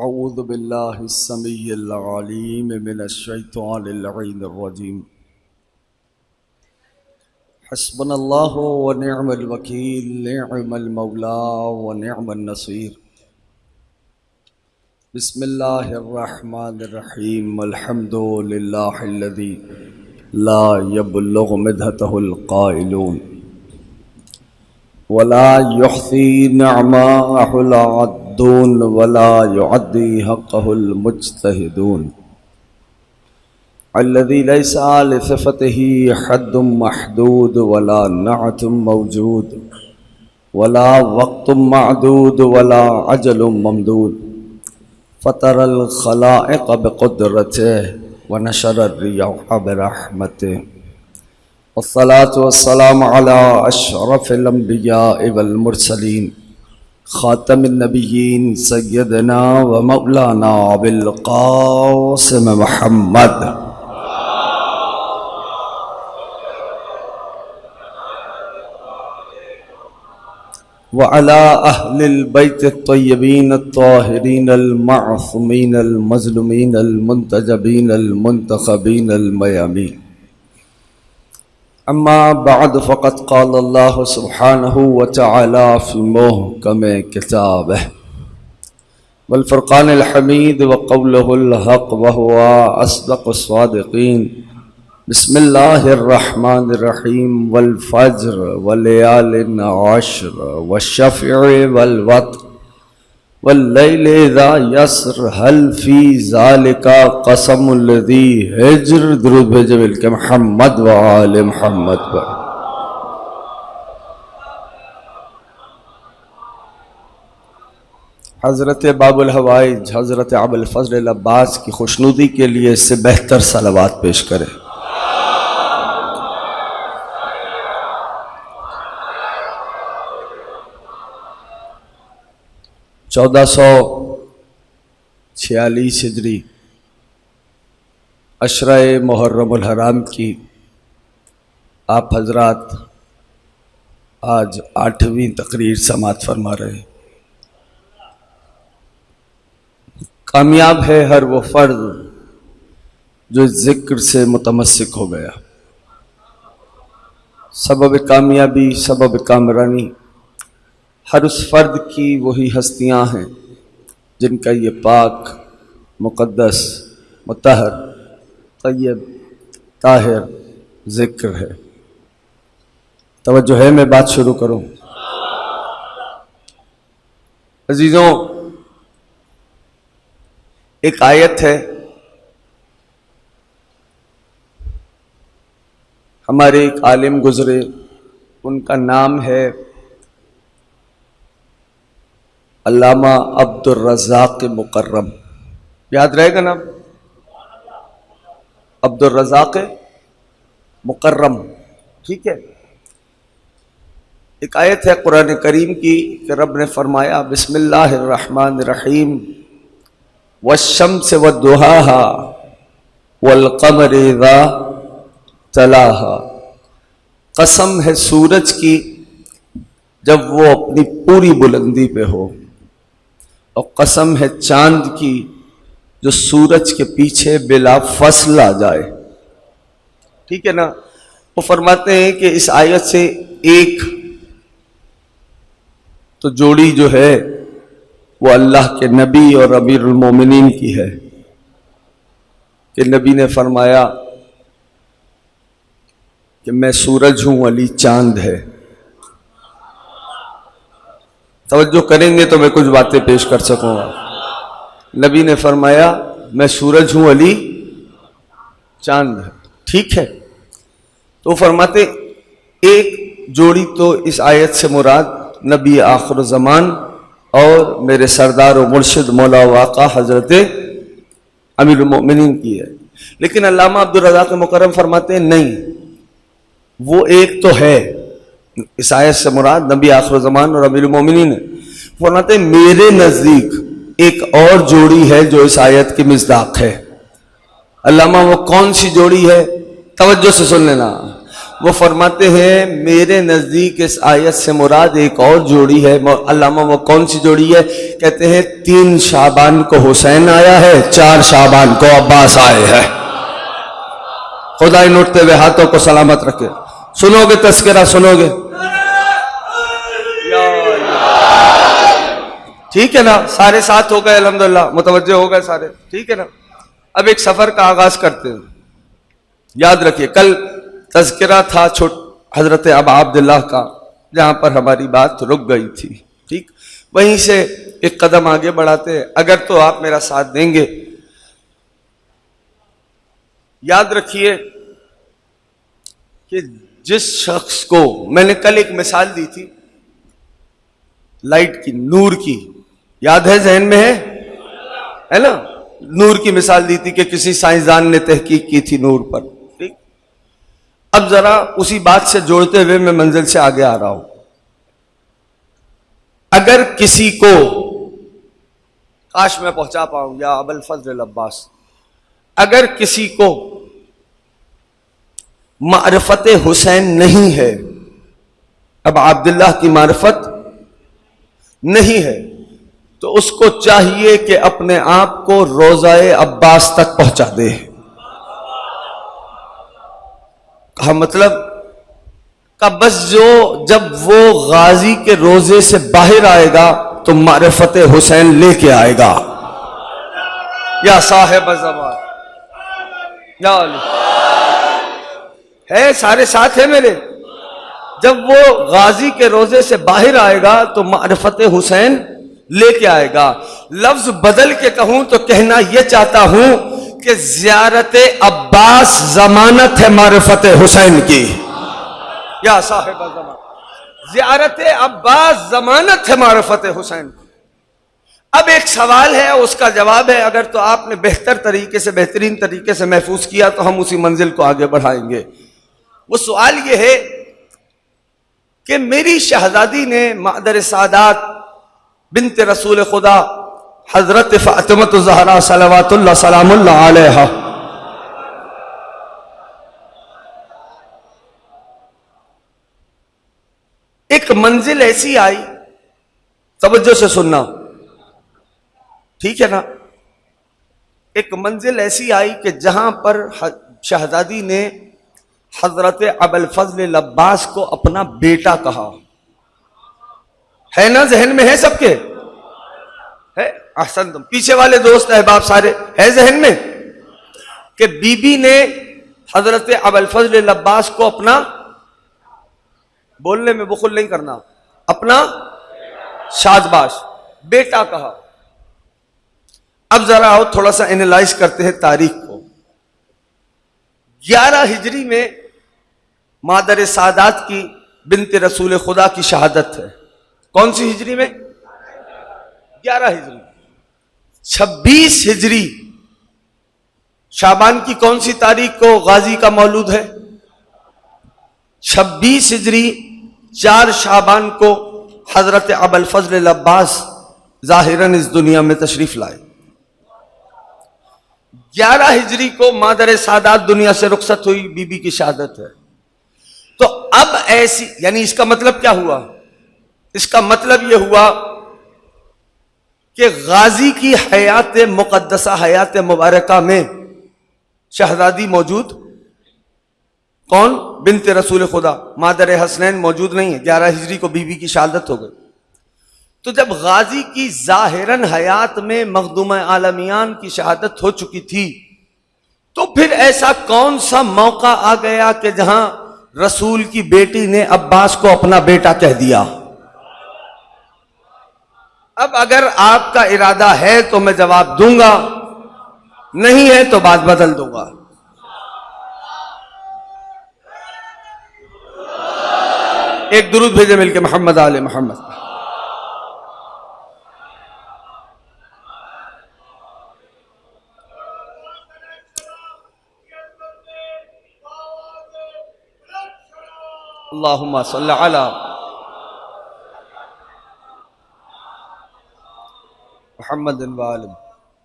अऊज़ु बिल्लाहि अस्समीइल अलीम मिनश शैतानिर रजीम। हस्बुनल्लाहु व निअमल वकील, निअमल मौला व निअमन नसीर। बिस्मिल्लाहिर्रहमानिर्रहीम। अल्हम्दुलिल्लाहिल्लज़ी ला यबलुगु मिदहतहुल क़ाइलून वला युहसी निअमतहुल आद्दून वला युअद्दी हक़्क़हुल मुज्तहिदून। अल्लज़ी लैसा लिसिफ़तिही हद्दुम महदूद वला नअतुम मौजूद वला वक़्तुम मअदूद वला अजलुम ममदूद। फ़तरल ख़लाइक़ बिक़ुद्रतिही व नशरर रियाह बिरहमतिही। वस्सलातु वस्सलामु अला अशरफिल अंबिया वल मुरसलीन ख़ातमिन नबिय्यीन सय्यदना व मौलाना अबिल क़ासिम मुहम्मद व अला अहलिल बैत अत्तय्यबीन अत्ताहिरीन अल-मअसूमीन अल-मज़लूमीन अल-मुंतजबीन अल-मुंतखबीन अल-मयामीन। अम्मा बअद फ़क़द क़ाल अल्लाहु सुब्हानहु व तआला फ़ी मुहकम किताबिही वल फ़ुरक़ानिल हमीद व क़ौलुहुल हक़ व हुवा अस्दक़ुस सादिक़ीन। बिस्मिल्लाहिर्रहमानिर्रहीम। वल फ़ज्र व लयालिन अश्र वश्शफ़्इ वल वत्र वल्लैलि इज़ा यस्र हल फ़ी ज़ालिका क़समुल लज़ी हिज्र। दुरूद भेजे बिल्के मुहम्मद व आले मुहम्मद पर। हज़रत बाबुल हवाइज हज़रत अबुल फ़ज़ल अब्बास की खुशनुदी के लिए इससे बेहतर सलावात पेश करें। 1446 हिजरी अशरा मुहर्रमुल हराम की आप हजरात आज 8वीं तकरीर समाअत फरमा रहे हैं। कामयाब है हर वो फर्द जो जिक्र से मुतमस्सिक हो गया। सबब कामयाबी, सबब कामरानी हर उस फर्द की वही हस्तियां हैं जिनका ये पाक, मुक़द्दस, मुतहर, तय्यब, ताहिर जिक्र है। तवज्जो है, मैं बात शुरू करूं। अजीजों, एक आयत है, हमारे एक आलिम गुजरे, उनका नाम है अल्लामा अब्दुर रज़ाक़ मुकर्रम। याद रहेगा ना, अब्दुर रज़ाक़ मुकर्रम, ठीक है। एक आयत है कुरान करीम की कि रब ने फरमाया बिस्मिल्लाहिर्रहमानिर्रहीम वश्शम्सि वद्दुहाहा वल्क़मरि इज़ा तलाहा। कसम है सूरज की जब वो अपनी पूरी बुलंदी पे हो, और कसम है चांद की जो सूरज के पीछे बिला फसल आ जाए। ठीक है ना। वो फरमाते हैं कि इस आयत से एक तो जोड़ी जो है वो अल्लाह के नबी और अमीरुल मोमिनीन की है कि नबी ने फरमाया कि मैं सूरज हूं, अली चांद है। तवज्जो करेंगे तो मैं कुछ बातें पेश कर सकूंगा। नबी ने फरमाया मैं सूरज हूं, अली चांद है। ठीक है। तो फरमाते एक जोड़ी तो इस आयत से मुराद नबी आखिर ज़मान और मेरे सरदार और मुर्शिद मौला वाक़ा हज़रत अमीरुल मोमिनीन की है। लेकिन अल्लामा अब्दुर रज़ाक़ मुकर्रम फरमाते हैं नहीं, वो एक तो है, इस आयत से मुराद नबी आखिर ज़मान और अमीरुल मोमिनीन है। फरमाते हैं मेरे नज़दीक एक और जोड़ी है जो इस आयत की मिस्दाक है। अल्लामा वो कौन सी जोड़ी है? तवज्जो से सुन लेना। वो फरमाते हैं मेरे नजदीक इस आयत से मुराद एक और जोड़ी है। अल्लामा वो कौन सी जोड़ी है? कहते हैं 3 शाबान को हुसैन आया है, 4 शाबान को अब्बास आए हैं। खुदा इन उठते हुए हाथों को सलामत रखे। सुनोगे तस्करा, सुनोगे? ठीक है ना? सारे साथ हो गए अल्हम्दुलिल्लाह, मुतवज्जे हो गए सारे, ठीक है ना? अब एक सफर का आगाज करते हैं। याद रखिए कल तज़किरा था हजरत अबा अब्दुल्लाह का, जहां पर हमारी बात रुक गई थी। ठीक, वहीं से एक कदम आगे बढ़ाते हैं, अगर तो आप मेरा साथ देंगे। याद रखिए कि जिस शख्स को मैंने कल एक मिसाल दी थी लाइट की, नूर की, याद है? जहन में है ना? नूर की मिसाल दी थी कि किसी साइंसदान ने तहकीक की थी नूर पर। ठीक, अब जरा उसी बात से जोड़ते हुए मैं मंजिल से आगे आ रहा हूं। अगर किसी को, काश मैं पहुंचा पाऊं या अबुल फजल अब्बास, अगर किसी को मारिफत हुसैन नहीं है, अब अब्दुल्लाह की मारिफत नहीं है, तो उसको चाहिए कि अपने आप को रोज़ाए अब्बास तक पहुंचा दे। कहा मतलब का बस जब वो गाजी के रोजे से बाहर आएगा तो मारिफत हुसैन लेके आएगा। या साहिब ज़मान, या है, सारे साथ है मेरे। जब वो गाजी के रोजे से बाहर आएगा तो मारिफत हुसैन लेके आएगा। लफ्ज बदल के कहूं तो कहना यह चाहता हूं कि ज़ियारत अब्बास जमानत है मारिफत हुसैन की। या साहिब ज़मान, ज़ियारत अब्बास जमानत है मारिफत हुसैन की। अब एक सवाल है, उसका जवाब है, अगर तो आपने बेहतर तरीके से, बेहतरीन तरीके से महफूज किया तो हम उसी मंजिल को आगे बढ़ाएंगे। वो सवाल ये है कि मेरी शहजादी ने मादर सादात बिन्त रसूल खुदा हजरत फातिमा ज़हरा सलवातुल्लाह सलामुल्लाह अलैहा एक मंजिल ऐसी आई, तवज्जो से सुनना, ठीक है ना? एक मंजिल ऐसी आई कि जहां पर शहजादी ने हजरत अबुल फजल अब्बास को अपना बेटा कहा। है ना? जहन में है सबके? है? अहसन, तुम पीछे वाले दोस्त अहबाब सारे है जहन में कि बीबी ने हजरत अबुल फजल अब्बास को अपना, बोलने में बुखुल नहीं करना, अपना शाजबाश बेटा कहा। अब जरा आओ थोड़ा सा एनालाइज करते हैं तारीख को। 11 हिजरी में मादर सादात की बिन्त रसूल खुदा की शहादत है। कौन सी हिजरी में? 11 हिजरी। 26 हिजरी शाबान की कौन सी तारीख को गाजी का मौलूद है? 26 हिजरी 4 शाबान को हजरत अबुल फजल अब्बास जाहिरन इस दुनिया में तशरीफ लाए। 11 हिजरी को मादर सादात दुनिया से रुखसत हुई, बीबी की शहादत है। तो अब ऐसी, यानी इसका मतलब क्या हुआ? इसका मतलब यह हुआ कि गाजी की हयात मुकद्दसा, हयात मुबारका में शहजादी मौजूद, कौन? बिन्त रसूल खुदा मादर हसनैन मौजूद नहीं है। 11 हिजरी को बीबी की शहादत हो गई। तो जब गाजी की जाहिरन हयात में मखदूम आलमियान की शहादत हो चुकी थी, तो फिर ऐसा कौन सा मौका आ गया कि जहां रसूल की बेटी ने अब्बास को अपना बेटा कह दिया? अब अगर आपका इरादा है तो मैं जवाब दूंगा, नहीं है तो बात बदल दूंगा। एक दुरूद भेजे मिलके, मोहम्मद आले मोहम्मद। अल्लाहुम्मा सल्ली अला मोहम्मद व आले।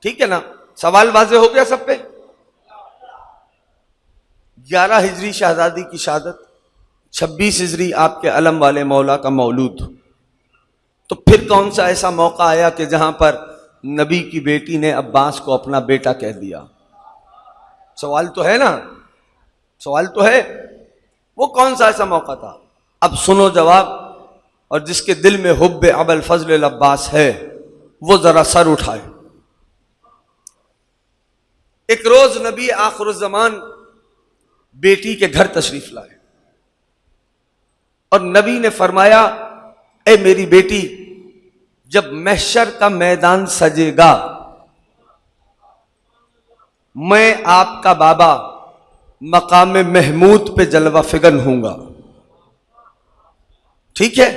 ठीक है ना? सवाल वाज़े हो गया सब पे? 11 हिजरी शहजादी की शहादत, 26 हिजरी आपके अलम वाले मौला का मौलूद। तो फिर कौन सा ऐसा मौका आया कि जहां पर नबी की बेटी ने अब्बास को अपना बेटा कह दिया? सवाल तो है ना, सवाल तो है, वो कौन सा ऐसा मौका था? अब सुनो जवाब, और जिसके दिल में हुब्ब अबुल फजल अब्बास है वो जरा सर उठाए। एक रोज नबी आखिरुज़्ज़मान बेटी के घर तशरीफ लाए और नबी ने फरमाया, ए मेरी बेटी, जब महशर का मैदान सजेगा मैं आपका बाबा मकाम महमूद पे जलवा फिगन हूंगा, ठीक है?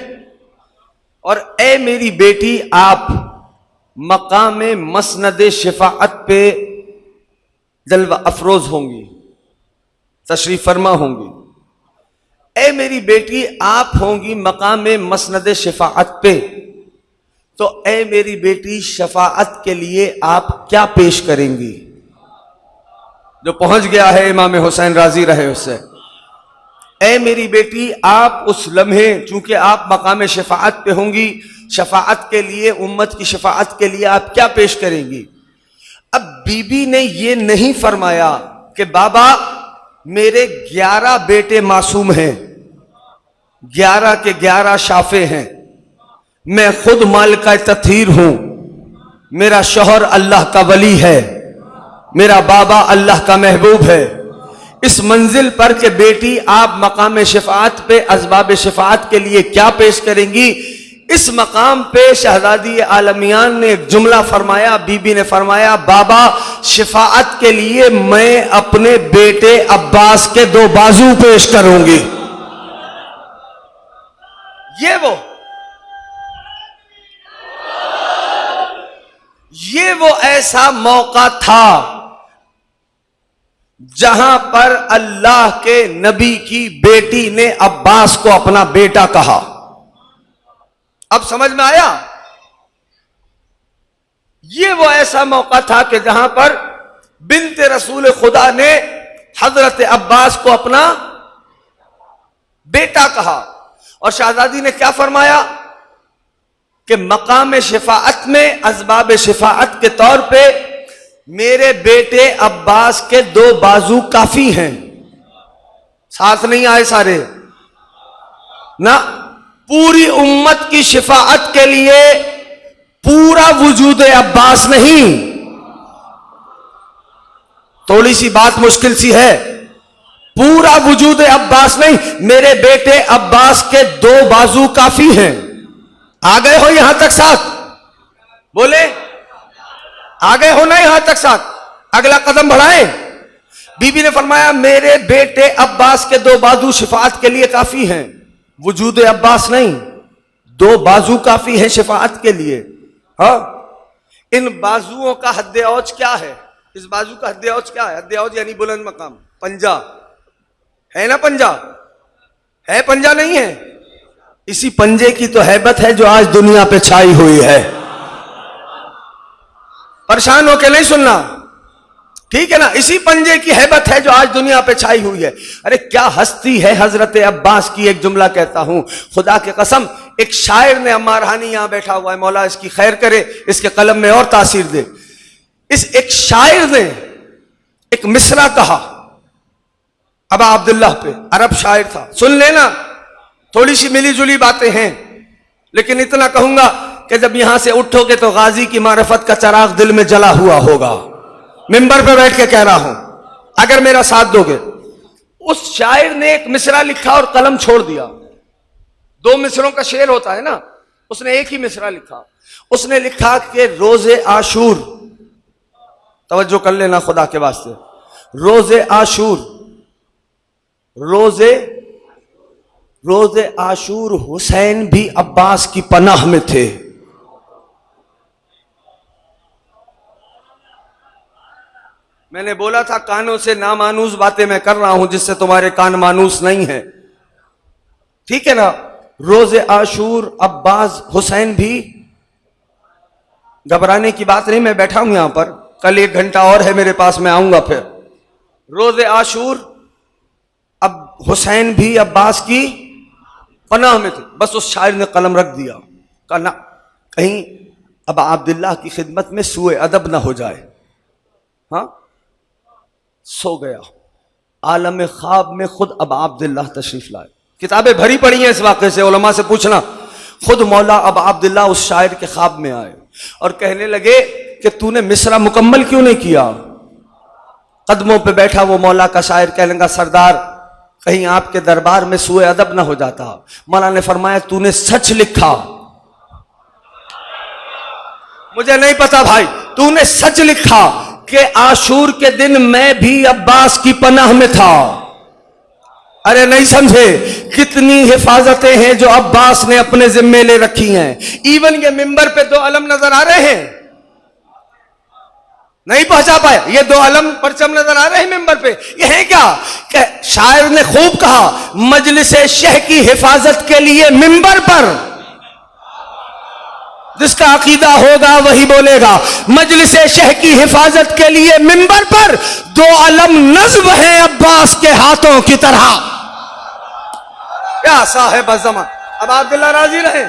और ए मेरी बेटी, आप मकाम मसनद शिफाअत पे जलवा अफरोज होंगी, तशरीफ फरमा होंगी। ए मेरी बेटी, आप होंगी मकाम मसनद शिफाअत पे, तो ए मेरी बेटी, शफाअत के लिए आप क्या पेश करेंगी? जो पहुंच गया है इमाम हुसैन राजी रहे उससे, ए मेरी बेटी, आप उस लम्हे, चूंकि आप मकाम शफाअत पे होंगी, शफाअत के लिए, उम्मत की शफाअत के लिए आप क्या पेश करेंगी? अब बीबी ने ये नहीं फरमाया कि बाबा मेरे 11 बेटे मासूम हैं, 11 के 11 शाफे हैं, मैं खुद माल का तथीर हूं, मेरा शौहर अल्लाह का वली है, मेरा बाबा अल्लाह का महबूब है। इस मंजिल पर के बेटी आप मकाम शफाअत पे, असबाब शफाअत के लिए क्या पेश करेंगी? इस मकाम पे शहजादी आलमियान ने एक जुमला फरमाया, बीबी ने फरमाया, बाबा शफाअत के लिए मैं अपने बेटे अब्बास के 2 बाजू पेश करूंगी। ये वो ऐसा मौका था जहां पर अल्लाह के नबी की बेटी ने अब्बास को अपना बेटा कहा। अब समझ में आया? ये वो ऐसा मौका था कि जहां पर बिन्ते रसूल खुदा ने हजरत अब्बास को अपना बेटा कहा, और शहजादी ने क्या फरमाया कि मकाम शिफाअत में, असबाब शिफाअत के तौर पे मेरे बेटे अब्बास के 2 बाजू काफी हैं। साथ नहीं आए सारे ना, पूरी उम्मत की शिफाअत के लिए पूरा वजूद अब्बास नहीं, थोड़ी सी बात मुश्किल सी है, पूरा वजूद अब्बास नहीं, मेरे बेटे अब्बास के 2 बाजू काफी हैं। आ गए हो यहां तक साथ? बोले आ गए हो ना यहां तक साथ? अगला कदम बढ़ाएं। बीबी ने फरमाया, मेरे बेटे अब्बास के 2 बाजू शिफाअत के लिए काफी हैं, वजूद अब्बास नहीं, 2 बाजू काफी हैं शिफाअत के लिए। हाँ, इन बाजुओं का हद औज क्या है? इस बाजू का हद औज क्या है? हद औज यानी बुलंद मकाम, पंजा है ना? पंजा है, पंजा नहीं है? इसी पंजे की तो हैबत है जो आज दुनिया पे छाई हुई है। परेशान होके नहीं सुनना, ठीक है ना? इसी पंजे की हैबत है जो आज दुनिया पे छाई हुई है। अरे क्या हस्ती है हजरत अब्बास की! एक जुमला कहता हूं, खुदा के कसम, एक शायर ने, अम्मारहानी यहां बैठा हुआ है, मौला इसकी खैर करे, इसके कलम में और तासीर दे। इस एक शायर ने एक मिसरा कहा अबा अब्दुल्लाह पे, अरब शायर था, सुन लेना, थोड़ी सी मिली जुली बातें हैं, लेकिन इतना कहूंगा कि जब यहां से उठोगे तो गाजी की मारिफत का चराग दिल में जला हुआ होगा। मिंबर पे बैठ के कह रहा हूं, अगर मेरा साथ दोगे। उस शायर ने एक मिसरा लिखा और कलम छोड़ दिया। 2 मिसरों का शेर होता है ना, उसने एक ही मिसरा लिखा। उसने लिखा कि रोजे आशूर, तवज्जो कर लेना खुदा के वास्ते, रोजे आशूर, रोजे आशूर हुसैन भी अब्बास की पनाह में थे। मैंने बोला था कानों से नामानूस बातें मैं कर रहा हूं जिससे तुम्हारे कान मानूस नहीं है, ठीक है ना? रोजे आशूर अब्बास हुसैन भी, घबराने की बात नहीं, मैं बैठा हूं यहां पर, कल 1 घंटा और है मेरे पास, मैं आऊंगा फिर। रोजे आशूर अब अब हुसैन भी अब्बास की पनाह में थे। बस उस शायर ने कलम रख दिया, कहा ना कहीं अब अब्दुल्लाह की खिदमत में सुए अदब ना हो जाए। हाँ, सो गया। आलम ख्वाब में खुद अब अब्दुल्लाह तशरीफ लाए। किताबें भरी पड़ी हैं इस वाक़े से, उलमा से पूछना। खुद मौला अब अब्दुल्लाह उस शायर के ख्वाब में आए और कहने लगे कि तूने मिसरा मुकम्मल क्यों नहीं किया। कदमों पे बैठा वो मौला का शायर कहने लगा, सरदार कहीं आपके दरबार में सुए अदब ना हो जाता। मौला ने फरमाया, तूने सच लिखा। मुझे नहीं पता भाई, तूने सच लिखा कि आशूर के दिन मैं भी अब्बास की पनाह में था। अरे नहीं समझे, कितनी हिफाजतें हैं जो अब्बास ने अपने जिम्मे ले रखी हैं। इवन ये मिंबर पे दो अलम नजर आ रहे हैं, नहीं पहुंचा पाए, ये दो अलम परचम नजर आ रहे हैं मिंबर पे। ये है क्या कि शायर ने खूब कहा, मजलिस शेह की हिफाजत के लिए मिंबर पर जिसका अकीदा होगा वही बोलेगा। मजलिस शेह की हिफाजत के लिए मिंबर पर दो अलम नस्ब है अब्बास के हाथों की तरह। क्या साहिब ज़मान, अब अब्दुल्लाह राजी रहे,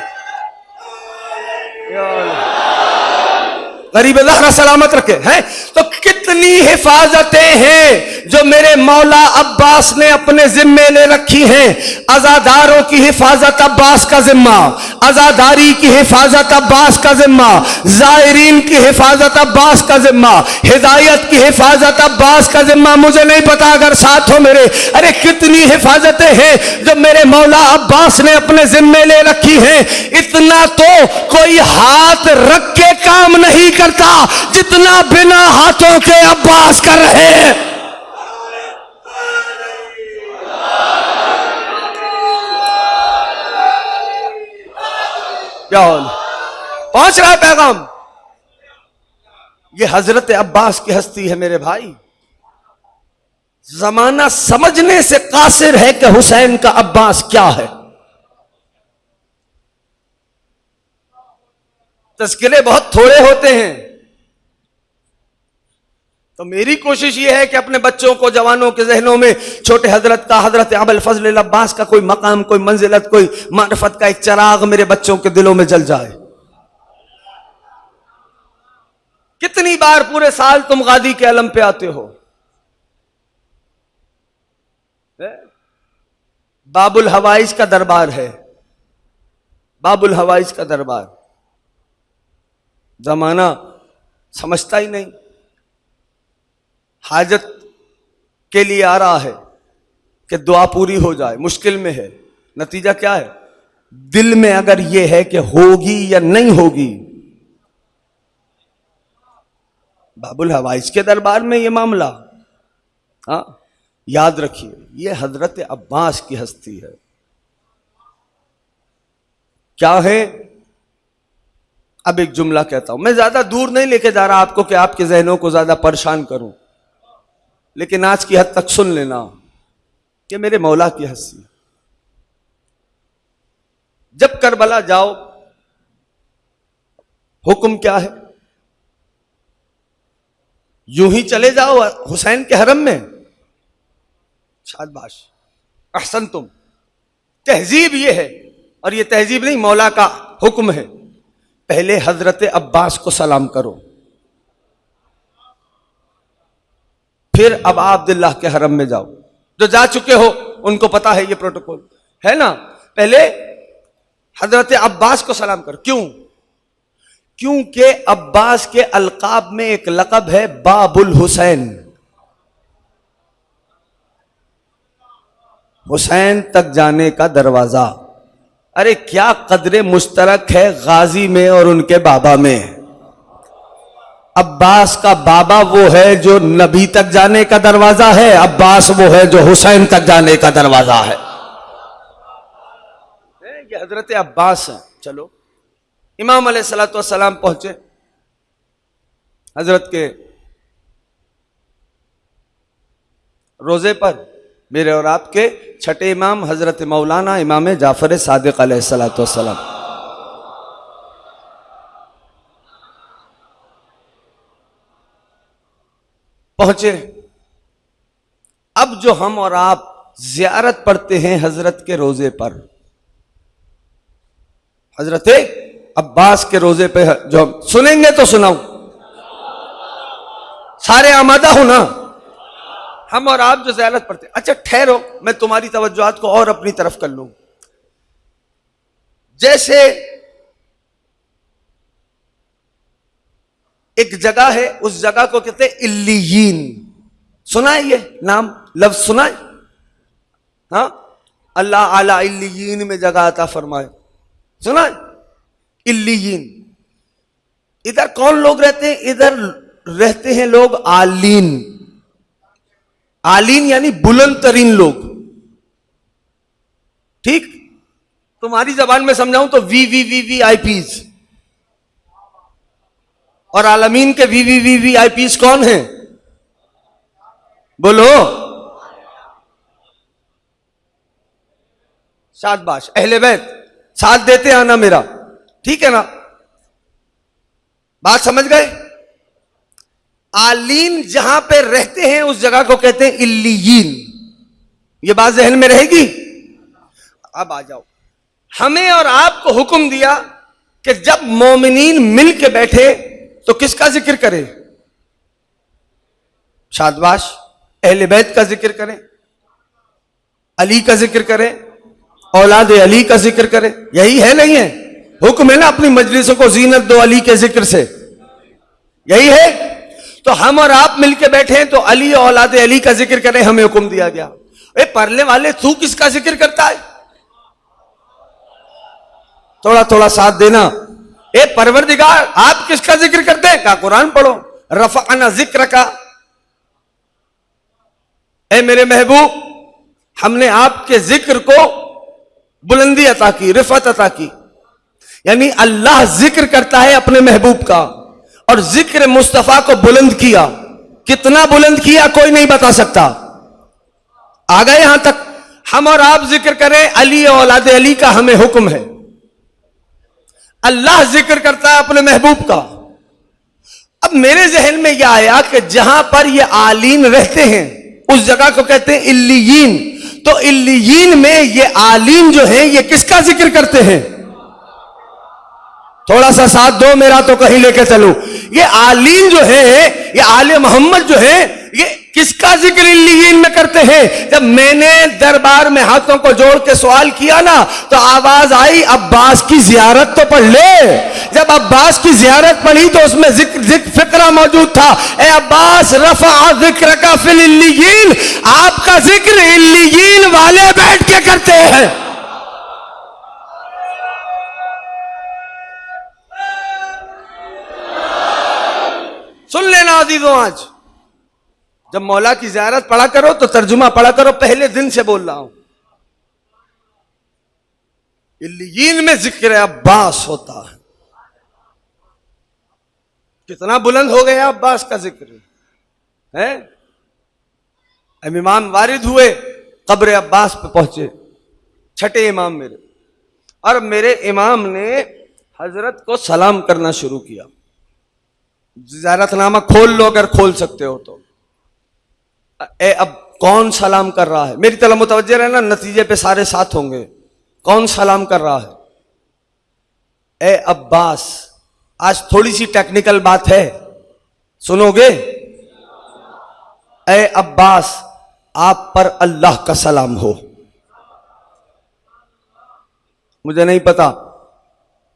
गरीब ज़हरा सलामत रखे हैं। तो कितनी हिफाजतें हैं जो मेरे मौला अब्बास ने अपने जिम्मे ले रखी हैं। अज़ादारों की हिफाजत अब्बास का जिम्मा, अज़ादारी की हिफाजत अब्बास का जिम्मा, ज़ायरीन की हिफाजत अब्बास का जिम्मा, हिदायत की हिफाजत अब्बास का जिम्मा। मुझे नहीं पता अगर साथ हो मेरे। अरे कितनी हिफाजतें हैं जो मेरे मौला अब्बास ने अपने जिम्मे ले रखी हैं। इतना तो कोई हाथ रख के काम नहीं करता जितना बिना हाथों के अब्बास कर रहे हैं। क्या पहुंच रहा है पैगाम। ये हजरत अब्बास की हस्ती है मेरे भाई। जमाना समझने से कासिर है कि हुसैन का अब्बास क्या है। तस्किरे बहुत थोड़े होते हैं। तो मेरी कोशिश यह है कि अपने बच्चों को, जवानों के जहनों में छोटे हजरत का, हजरत अबुल फजल अब्बास का कोई मकाम, कोई मंजिलत, कोई मारिफत का एक चिराग मेरे बच्चों के दिलों में जल जाए। कितनी बार पूरे साल तुम गादी के अलम पे आते हो। बाबुल हवाइज का दरबार है, बाबुल हवाइज का दरबार। जमाना समझता ही नहीं। हाजत के लिए आ रहा है कि दुआ पूरी हो जाए, मुश्किल में है। नतीजा क्या है? दिल में अगर यह है कि होगी या नहीं होगी। बाबुल हवाइज के दरबार में यह मामला, हाँ याद रखिए, यह हजरत अब्बास की हस्ती है। क्या है? अब एक जुमला कहता हूं, मैं ज्यादा दूर नहीं लेके जा रहा आपको कि आपके जहनों को ज्यादा परेशान करूं, लेकिन आज की हद तक सुन लेना कि मेरे मौला की हस्ती। जब करबला जाओ, हुक्म क्या है? यूं ही चले जाओ हुसैन के हरम में। शाबाश, अहसन तुम। तहजीब ये है, और ये तहजीब नहीं, मौला का हुक्म है। पहले हजरत अब्बास को सलाम करो, फिर अब अब्दुल्लाह के हरम में जाओ। जो जा चुके हो उनको पता है ये प्रोटोकॉल है ना। पहले हजरत अब्बास को सलाम करो। क्यों? क्योंकि अब्बास के अलकाब में एक लक़ब है बाबुल हुसैन। हुसैन तक जाने का दरवाजा। अरे क्या कदरे मुश्तरक है गाजी में और उनके बाबा में। अब्बास का बाबा वो है जो नबी तक जाने का दरवाजा है, अब्बास वो है जो हुसैन तक जाने का दरवाजा है। ये हजरत अब्बास है। चलो, इमाम अलैहिस्सलातु वस्सलाम पहुंचे हजरत के रोजे पर। मेरे और आपके छठे इमाम हजरत मौलाना इमाम जाफर सादिक अलैहिस्सलातु वस्सलाम। पहुंचे। अब जो हम और आप जियारत पढ़ते हैं हजरत के रोजे पर, हजरत अब्बास के रोजे पे। जो सुनेंगे तो सुनाऊं, सारे आमादा हो ना, हम और आप जो ज़ियारत पढ़ते। अच्छा ठहरो, मैं तुम्हारी तवज्जुआत को और अपनी तरफ कर लूं। जैसे एक जगह है, उस जगह को कहते हैं इल्लियीन। सुना है ये नाम, लफ्ज सुना है? हाँ, अल्लाह आला इल्लियीन में जगह अता फरमाए, सुना है? इल्लियीन। इधर कौन लोग रहते हैं? इधर रहते हैं लोग आलीन। आलीन यानी बुलंद तरीन लोग। ठीक, तुम्हारी जबान में समझाऊं तो VVVVIPs, और आलमीन के VVVVIPs कौन है? बोलो। शाबाश, अहले बैत, साथ देते आना मेरा, ठीक है ना? बात समझ गए? आलीन जहां पे रहते हैं उस जगह को कहते हैं इल्लियीन। ये बात जहन में रहेगी? अब आ जाओ, हमें और आपको हुक्म दिया कि जब मोमिनीन मिल के बैठे तो किसका जिक्र करें? शाबाश, अहले बैत का जिक्र करें, अली का जिक्र करें, औलाद अली का जिक्र करें। यही है नहीं है? हुक्म है ना अपनी मजलिसों को जीनत दो अली के जिक्र से, यही है। तो हम और आप मिलके बैठे हैं तो अली और औलाद अली का जिक्र करें, हमें हुक्म दिया गया। ए पढ़ने वाले, तू किसका जिक्र करता है? थोड़ा थोड़ा साथ देना। ए परवरदिगार, आप किसका जिक्र करते हैं? कहा कुरान पढ़ो। रफ़अना जिक्र का, ए मेरे महबूब, हमने आपके जिक्र को बुलंदी अता की, रिफत अता की। यानी अल्लाह जिक्र करता है अपने महबूब का, और जिक्र मुस्तफा को बुलंद किया। कितना बुलंद किया कोई नहीं बता सकता। आ गए यहां तक? हम और आप जिक्र करें अली और औलाद अली का, हमें हुक्म है। अल्लाह जिक्र करता है अपने महबूब का। अब मेरे जहन में यह आया कि जहां पर ये आलीन रहते हैं उस जगह को कहते हैं इल्लियीन। तो इल्लियीन में ये आलीन जो है ये किसका जिक्र करते हैं? थोड़ा सा साथ दो मेरा तो कहीं लेके चलो। ये आलीन जो है, ये आले मोहम्मद जो है, ये किसका जिक्र इल्लियीन में करते हैं? जब मैंने दरबार में हाथों को जोड़ के सवाल किया ना, तो आवाज आई अब्बास की जियारत तो पढ़ ले। जब अब्बास की जियारत पढ़ी तो उसमें जिक्र फिक्रा मौजूद था। ए अब्बास, रफ़ा जिक्र का फिल इल्लियीन, आपका जिक्र इल्लियीन वाले बैठ के करते हैं। सुन लेना अजीजों, आज जब मौला की ज़ियारत पढ़ा करो तो तर्जुमा पढ़ा करो। पहले दिन से बोल रहा हूं, इल्लियीन में जिक्र अब्बास होता है। कितना बुलंद हो गया अब्बास का जिक्र है। अब इमाम वारिद हुए, कब्र अब्बास पे पहुंचे, छठे इमाम मेरे, और मेरे इमाम ने हजरत को सलाम करना शुरू किया। ज़ियारतनामा खोल लो अगर खोल सकते हो तो। अब कौन सलाम कर रहा है? मेरी तरफ मुतवज्जे रहना, नतीजे पे सारे साथ होंगे। कौन सलाम कर रहा है? ए अब्बास। आज थोड़ी सी टेक्निकल बात है, सुनोगे? ए अब्बास, आप पर अल्लाह का सलाम हो। मुझे नहीं पता,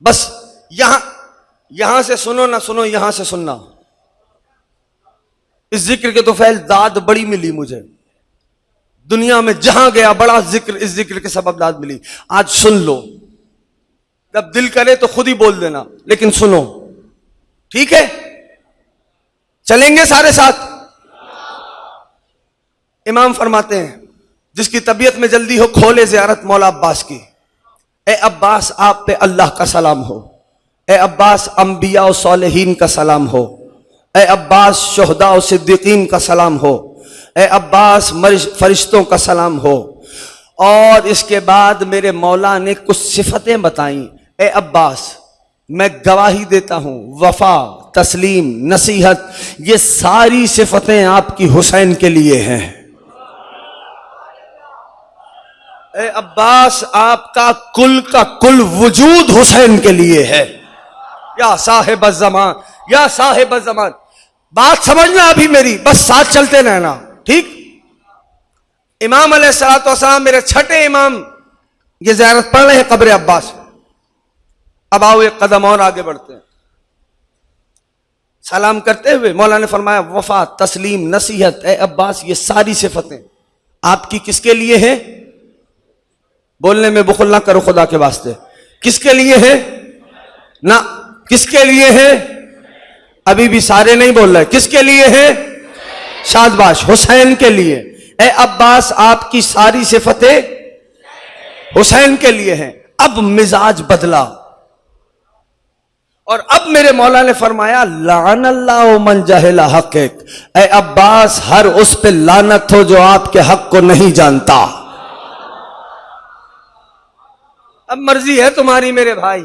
बस यहां से सुनो ना सुनो, यहां से सुनना। इस जिक्र के तो फैल दाद बड़ी मिली मुझे दुनिया में, जहां गया बड़ा जिक्र, इस जिक्र के सबब दाद मिली। आज सुन लो, जब दिल करे तो खुद ही बोल देना, लेकिन सुनो, ठीक है? चलेंगे सारे साथ। इमाम फरमाते हैं, जिसकी तबीयत में जल्दी हो खोले ज़ियारत मौला अब्बास की। ए अब्बास, आप पे अल्लाह का सलाम हो। ए अब्बास, अंबिया और सालेहीन का सलाम हो। ए अब्बास, शुहदा और सिद्दीकीन का सलाम हो। ए अब्बास, फरिश्तों का सलाम हो। और इसके बाद मेरे मौला ने कुछ सिफतें बताई। ए अब्बास, मैं गवाही देता हूं, वफा, तस्लीम, नसीहत, ये सारी सिफतें आपकी हुसैन के लिए हैं। ए अब्बास, आपका कुल का कुल वजूद हुसैन के लिए है। या साहिब ज़मान, या साहिब ज़मान। बात समझना अभी मेरी, बस साथ चलते रहना, ठीक। इमाम अलैहिस्सलातु वस्सलाम, मेरे छठे इमाम, ये ज़ियारत पढ़ रहे हैं कब्र अब्बास। अब आओ एक कदम और आगे बढ़ते हैं। सलाम करते हुए मौला ने फरमाया वफा, तस्लीम, नसीहत। ए अब्बास, ये सारी सिफतें आपकी किसके लिए हैं? बोलने में बुखल ना करो खुदा के वास्ते। किसके लिए है ना? किसके लिए है? अभी भी सारे नहीं बोल रहे। किसके लिए है? शाबाश, हुसैन के लिए। ए अब्बास, आपकी सारी सिफतें हुसैन के लिए हैं। अब मिजाज बदला और अब मेरे मौला ने फरमाया लानल्लाहु मन जहला हक़क। ए अब्बास, हर उस पे लानत हो जो आपके हक को नहीं जानता। अब मर्जी है तुम्हारी मेरे भाई।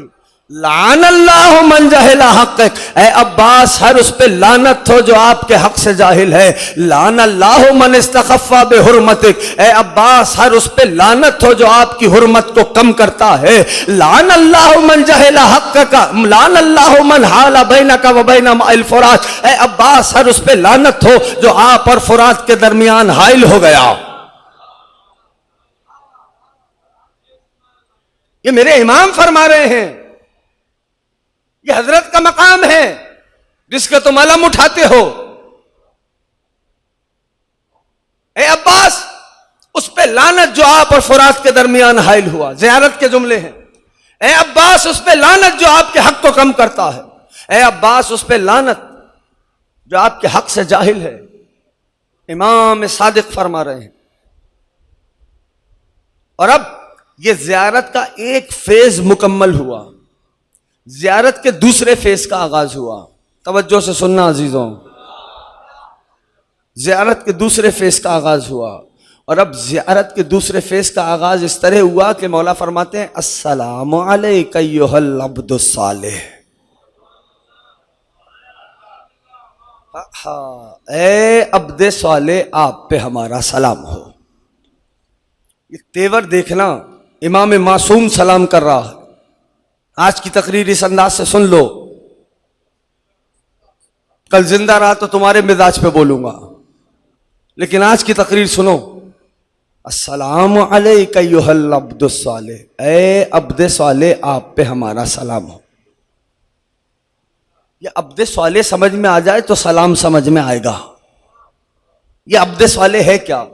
लानल्लाहु मन जहला हक़क। ए अब्बास, हर उस पे लानत हो जो आपके हक से जाहिल है। लानल्लाहु मन इस्तखफ़ा बिहुर्मतिक। ए अब्बास, हर उस पे लानत हो जो आपकी हुर्मत को कम करता है। लानल्लाहु मन जहला हक़्क़क। लानल्लाहु मन हाला बैनका व बैन माइल फुरात। ए अब्बास, हर उस पे लानत हो जो आप और फुरात के दरमियान हाइल हो गया। ये मेरे इमाम फरमा रहे हैं। ये हजरत का मकाम है जिसका तुम अलम उठाते हो। ए अब्बास, उस पे लानत जो आप और फुरात के दरमियान हाइल हुआ, ज़ियारत के जुमले हैं। ए अब्बास, उस पे लानत जो आपके हक को कम करता है। ए अब्बास, उस पे लानत जो आपके हक से जाहिल है। इमाम सादिक फरमा रहे हैं। और अब ये ज़ियारत का एक फेज मुकम्मल हुआ, ज़ियारत के दूसरे फेज का आगाज हुआ। तवज्जो से सुनना अजीजों, ज़ियारत के दूसरे फेज का आगाज हुआ। और अब ज़ियारत के दूसरे फेज का आगाज इस तरह हुआ कि मौला फरमाते हैं अस्सलामु अलैका अय्युहल अब्दुस सालिह। ए अब्दे सालिह, आप पे हमारा सलाम हो। ये तेवर देखना, इमाम मासूम सलाम कर रहा है। आज की तकरीर इस अंदाज से सुन लो, कल जिंदा रहा तो तुम्हारे मिजाज पे बोलूंगा, लेकिन आज की तकरीर सुनो। अस्सलामु अलैका अय्युहल अब्दुस सालिह। ए अब्दे सालिह, आप पे हमारा सलाम हो। ये अब्दे सालिह समझ में आ जाए तो सलाम समझ में आएगा। ये अब्दे सालिह है क्या?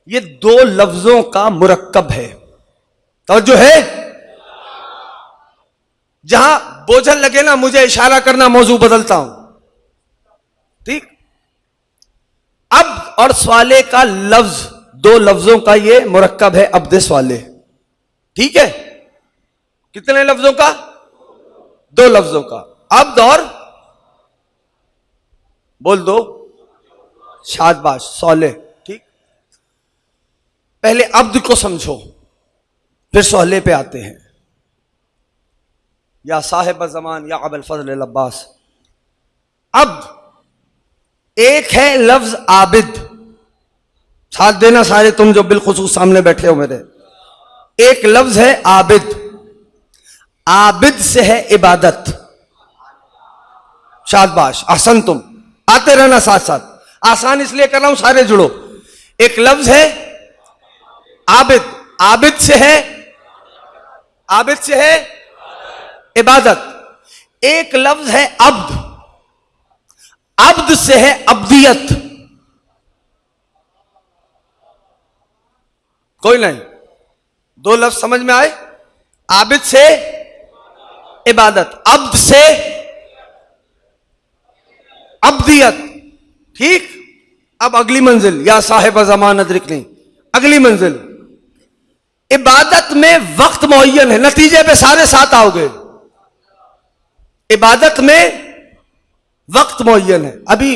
ये दो लफ्जों का मुरक्कब है। तो जो है, जहां बोझल लगे ना मुझे इशारा करना, मौजू बदलता हूं, ठीक। अब और सवाले का लफ्ज, दो लफ्जों का ये मुरक्कब है अब्दे सवाले, ठीक है। कितने लफ्जों का? दो लफ्जों का। अब्द और बोल दो, शाबाश, सौले, ठीक। पहले अब्द को समझो, फिर सौले पे आते हैं। या साहिब ज़मान, या अबुल फज़ल अब्बास। अब्द एक है लफ्ज आबिद, साथ देना सारे तुम जो बिलखुसूस सामने बैठे हो मेरे। एक लफ्ज है आबिद। आबिद से है इबादत। शाबाश, आसान, तुम आते रहना साथ साथ। आसान इसलिए कर रहा हूं, सारे जुड़ो। एक लफ्ज है आबिद, आबिद से है इबादत। एक लफ्ज है अब्द, अब्द से है अब्दियत। कोई नहीं, दो लफ्ज समझ में आए? आबिद से इबादत, अब्द से अब्दियत, ठीक। अब अगली मंजिल, या साहिब ज़मान अदरिकनी, अगली मंजिल। इबादत में वक्त मुअय्यन है, नतीजे पे सारे साथ आओगे। इबादत में वक्त मुअय्यन है। अभी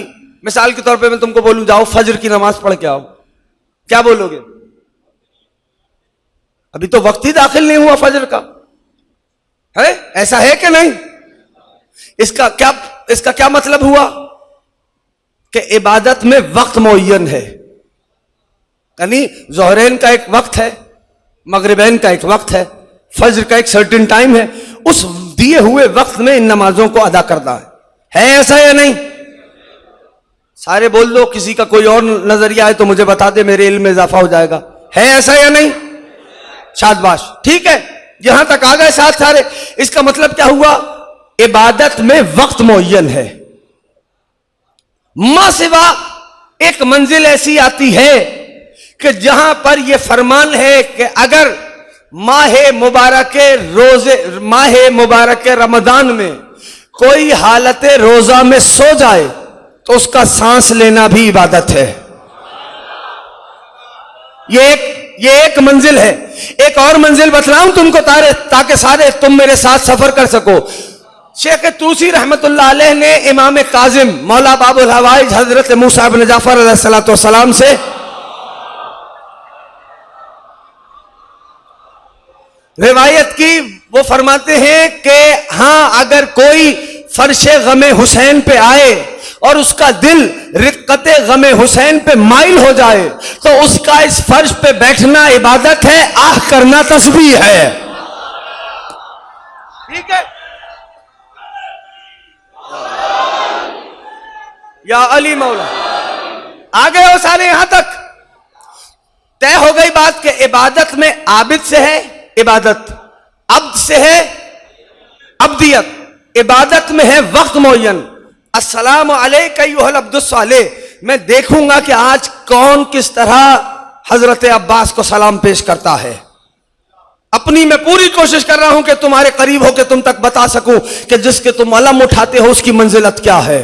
मिसाल के तौर पे मैं तुमको बोलूं जाओ फजर की नमाज पढ़ के आओ, क्या बोलोगे? अभी तो वक्त ही दाखिल नहीं हुआ फजर का, है? ऐसा है कि नहीं? इसका क्या मतलब हुआ कि इबादत में वक्त मुअय्यन है। यानी ज़ोहरैन का एक वक्त है, मगरिबैन का एक वक्त है, फज्र का एक सर्टेन टाइम है, उस दिए हुए वक्त में इन नमाजों को अदा करना है ऐसा या नहीं? सारे बोल दो, किसी का कोई और नजरिया है तो मुझे बता दे, मेरे इल्म में इजाफा हो जाएगा। है ऐसा या नहीं? शाबाश, ठीक है, यहां तक आ गए साथ सारे। इसका मतलब क्या हुआ? इबादत में वक्त मुअय्यन है। मां सिवा एक मंजिल ऐसी आती है कि जहां पर यह फरमान है कि अगर माह मुबारक रमजान में कोई हालत रोजा में सो जाए तो उसका सांस लेना भी इबादत है। ये एक मंजिल है। एक और मंजिल बतलाऊं तुमको ताकि सारे तुम मेरे साथ सफर कर सको। शेख तूसी रहमतुल्लाह अलैह ने इमाम काजिम मौला बाबुल हवाइज हजरत मूसा इब्न जाफर अलैहिस्सलाम से रिवायत की। वो फरमाते हैं कि हां, अगर कोई फर्शे गमे हुसैन पे आए और उसका दिल रिक्कते गमे हुसैन पे माइल हो जाए तो उसका इस फर्श पे बैठना इबादत है, आह करना तस्बीह है। ठीक है, या अली मौला। आ गए हो सारे यहां तक? तय हो गई बात कि इबादत में आबिद से है इबादत, अब्द से है अब्दियत, इबादत में है वक्त मुअय्यन। अस्सलामु अलैका अय्युहल अब्दुस सालेह। मैं देखूंगा कि आज कौन किस तरह हजरत अब्बास को सलाम पेश करता है। अपनी मैं पूरी कोशिश कर रहा हूं कि तुम्हारे करीब होकर तुम तक बता सकूं कि जिसके तुम अलम उठाते हो उसकी मंजिलत क्या है।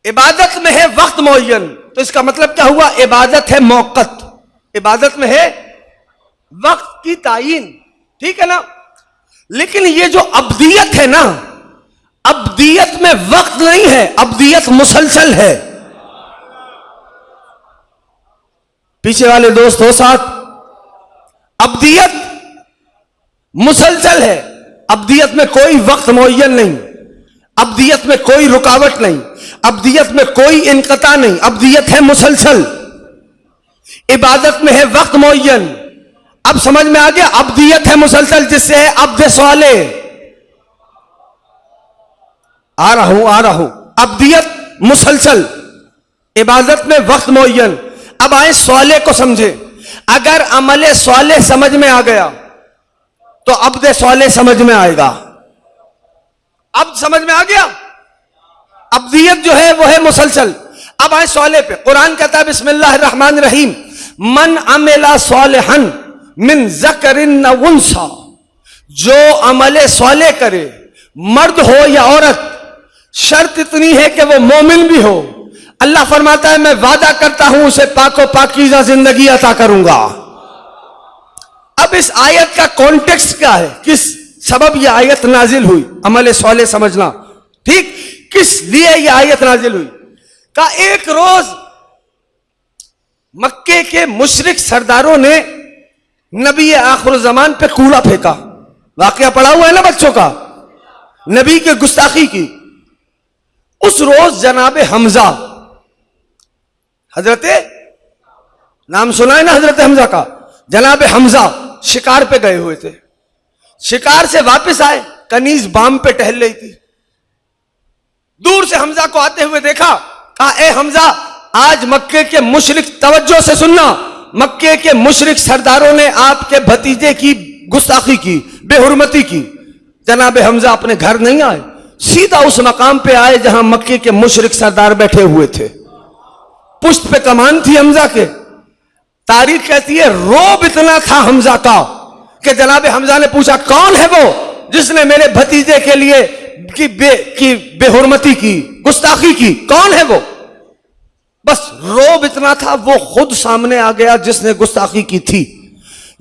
इबादत में है वक्त मुअय्यन, तो इसका मतलब क्या हुआ? इबादत है मौक़त, इबादत में है वक्त की तायीन। ठीक है ना? लेकिन ये जो अब्दियत है ना, अब्दियत में वक्त नहीं है, अब्दियत मुसलसल है। पीछे वाले दोस्त हो साथ, अब्दियत मुसलसल है। अब्दियत में कोई वक्त मुअय्यन नहीं, अब्दियत में कोई रुकावट नहीं, अब्दियत में कोई इनकता नहीं, अब्दियत है मुसलसल। इबादत में है वक्त मुअय्यन। अब समझ में आ गया? अब्दियत है मुसलसल, जिससे है अब्द सवाले। आ रहा हूं। अब्दियत मुसलसल, इबादत में वक्त मुअय्यन। अब आए सवाले को समझे। अगर अमले सवाले समझ में आ गया तो अब्द सवाले समझ में आएगा। अब समझ में आ गया? अब्दियत जो है वो है मुसलसल। अब आए सवाले पे। कुरान कहता है बिस्मिल्लाहिर रहमानिर रहीम, मन अमिला सालिहन मिन ज़करिन व उन्सा। जो अमले साले करे, मर्द हो या औरत, शर्त इतनी है कि वो मोमिन भी हो। अल्लाह फरमाता है मैं वादा करता हूं उसे पाको पाकीज़ा जिंदगी अता करूंगा। अब इस आयत का कॉन्टेक्स्ट क्या है? किस सबब यह आयत नाजिल हुई? अमले साले समझना। ठीक, किस लिए यह आयत नाजिल हुई? का एक रोज मक्के के मुशरिक सरदारों ने नबी आखिर ज़मान पे कूड़ा फेंका। वाकया पड़ा हुआ है ना बच्चों का, नबी के गुस्ताखी की। उस रोज जनाबे हमजा, हजरत नाम सुना है ना हजरत हमजा का, जनाबे हमजा शिकार पे गए हुए थे। शिकार से वापस आए, कनीज बाम पे टहल रही थी। दूर से हमजा को आते हुए देखा, कहा ए हमजा, आज मक्के के मुशरिक, तवज्जो से सुनना, मक्के के मुशरिक सरदारों ने आपके भतीजे की गुस्ताखी की, बेहुरमती की। जनाबे हमजा अपने घर नहीं आए, सीधा उस मकाम पे आए जहां मक्के के मुशरिक सरदार बैठे हुए थे। पुष्ट पे कमान थी हमजा के। तारीख कहती है रोब इतना था हमजा का कि जनाबे हमजा ने पूछा कौन है वो जिसने मेरे भतीजे के लिए की बेहुरमती की, गुस्ताखी की, कौन है वो? बस रोब इतना था, वो खुद सामने आ गया जिसने गुस्ताखी की थी।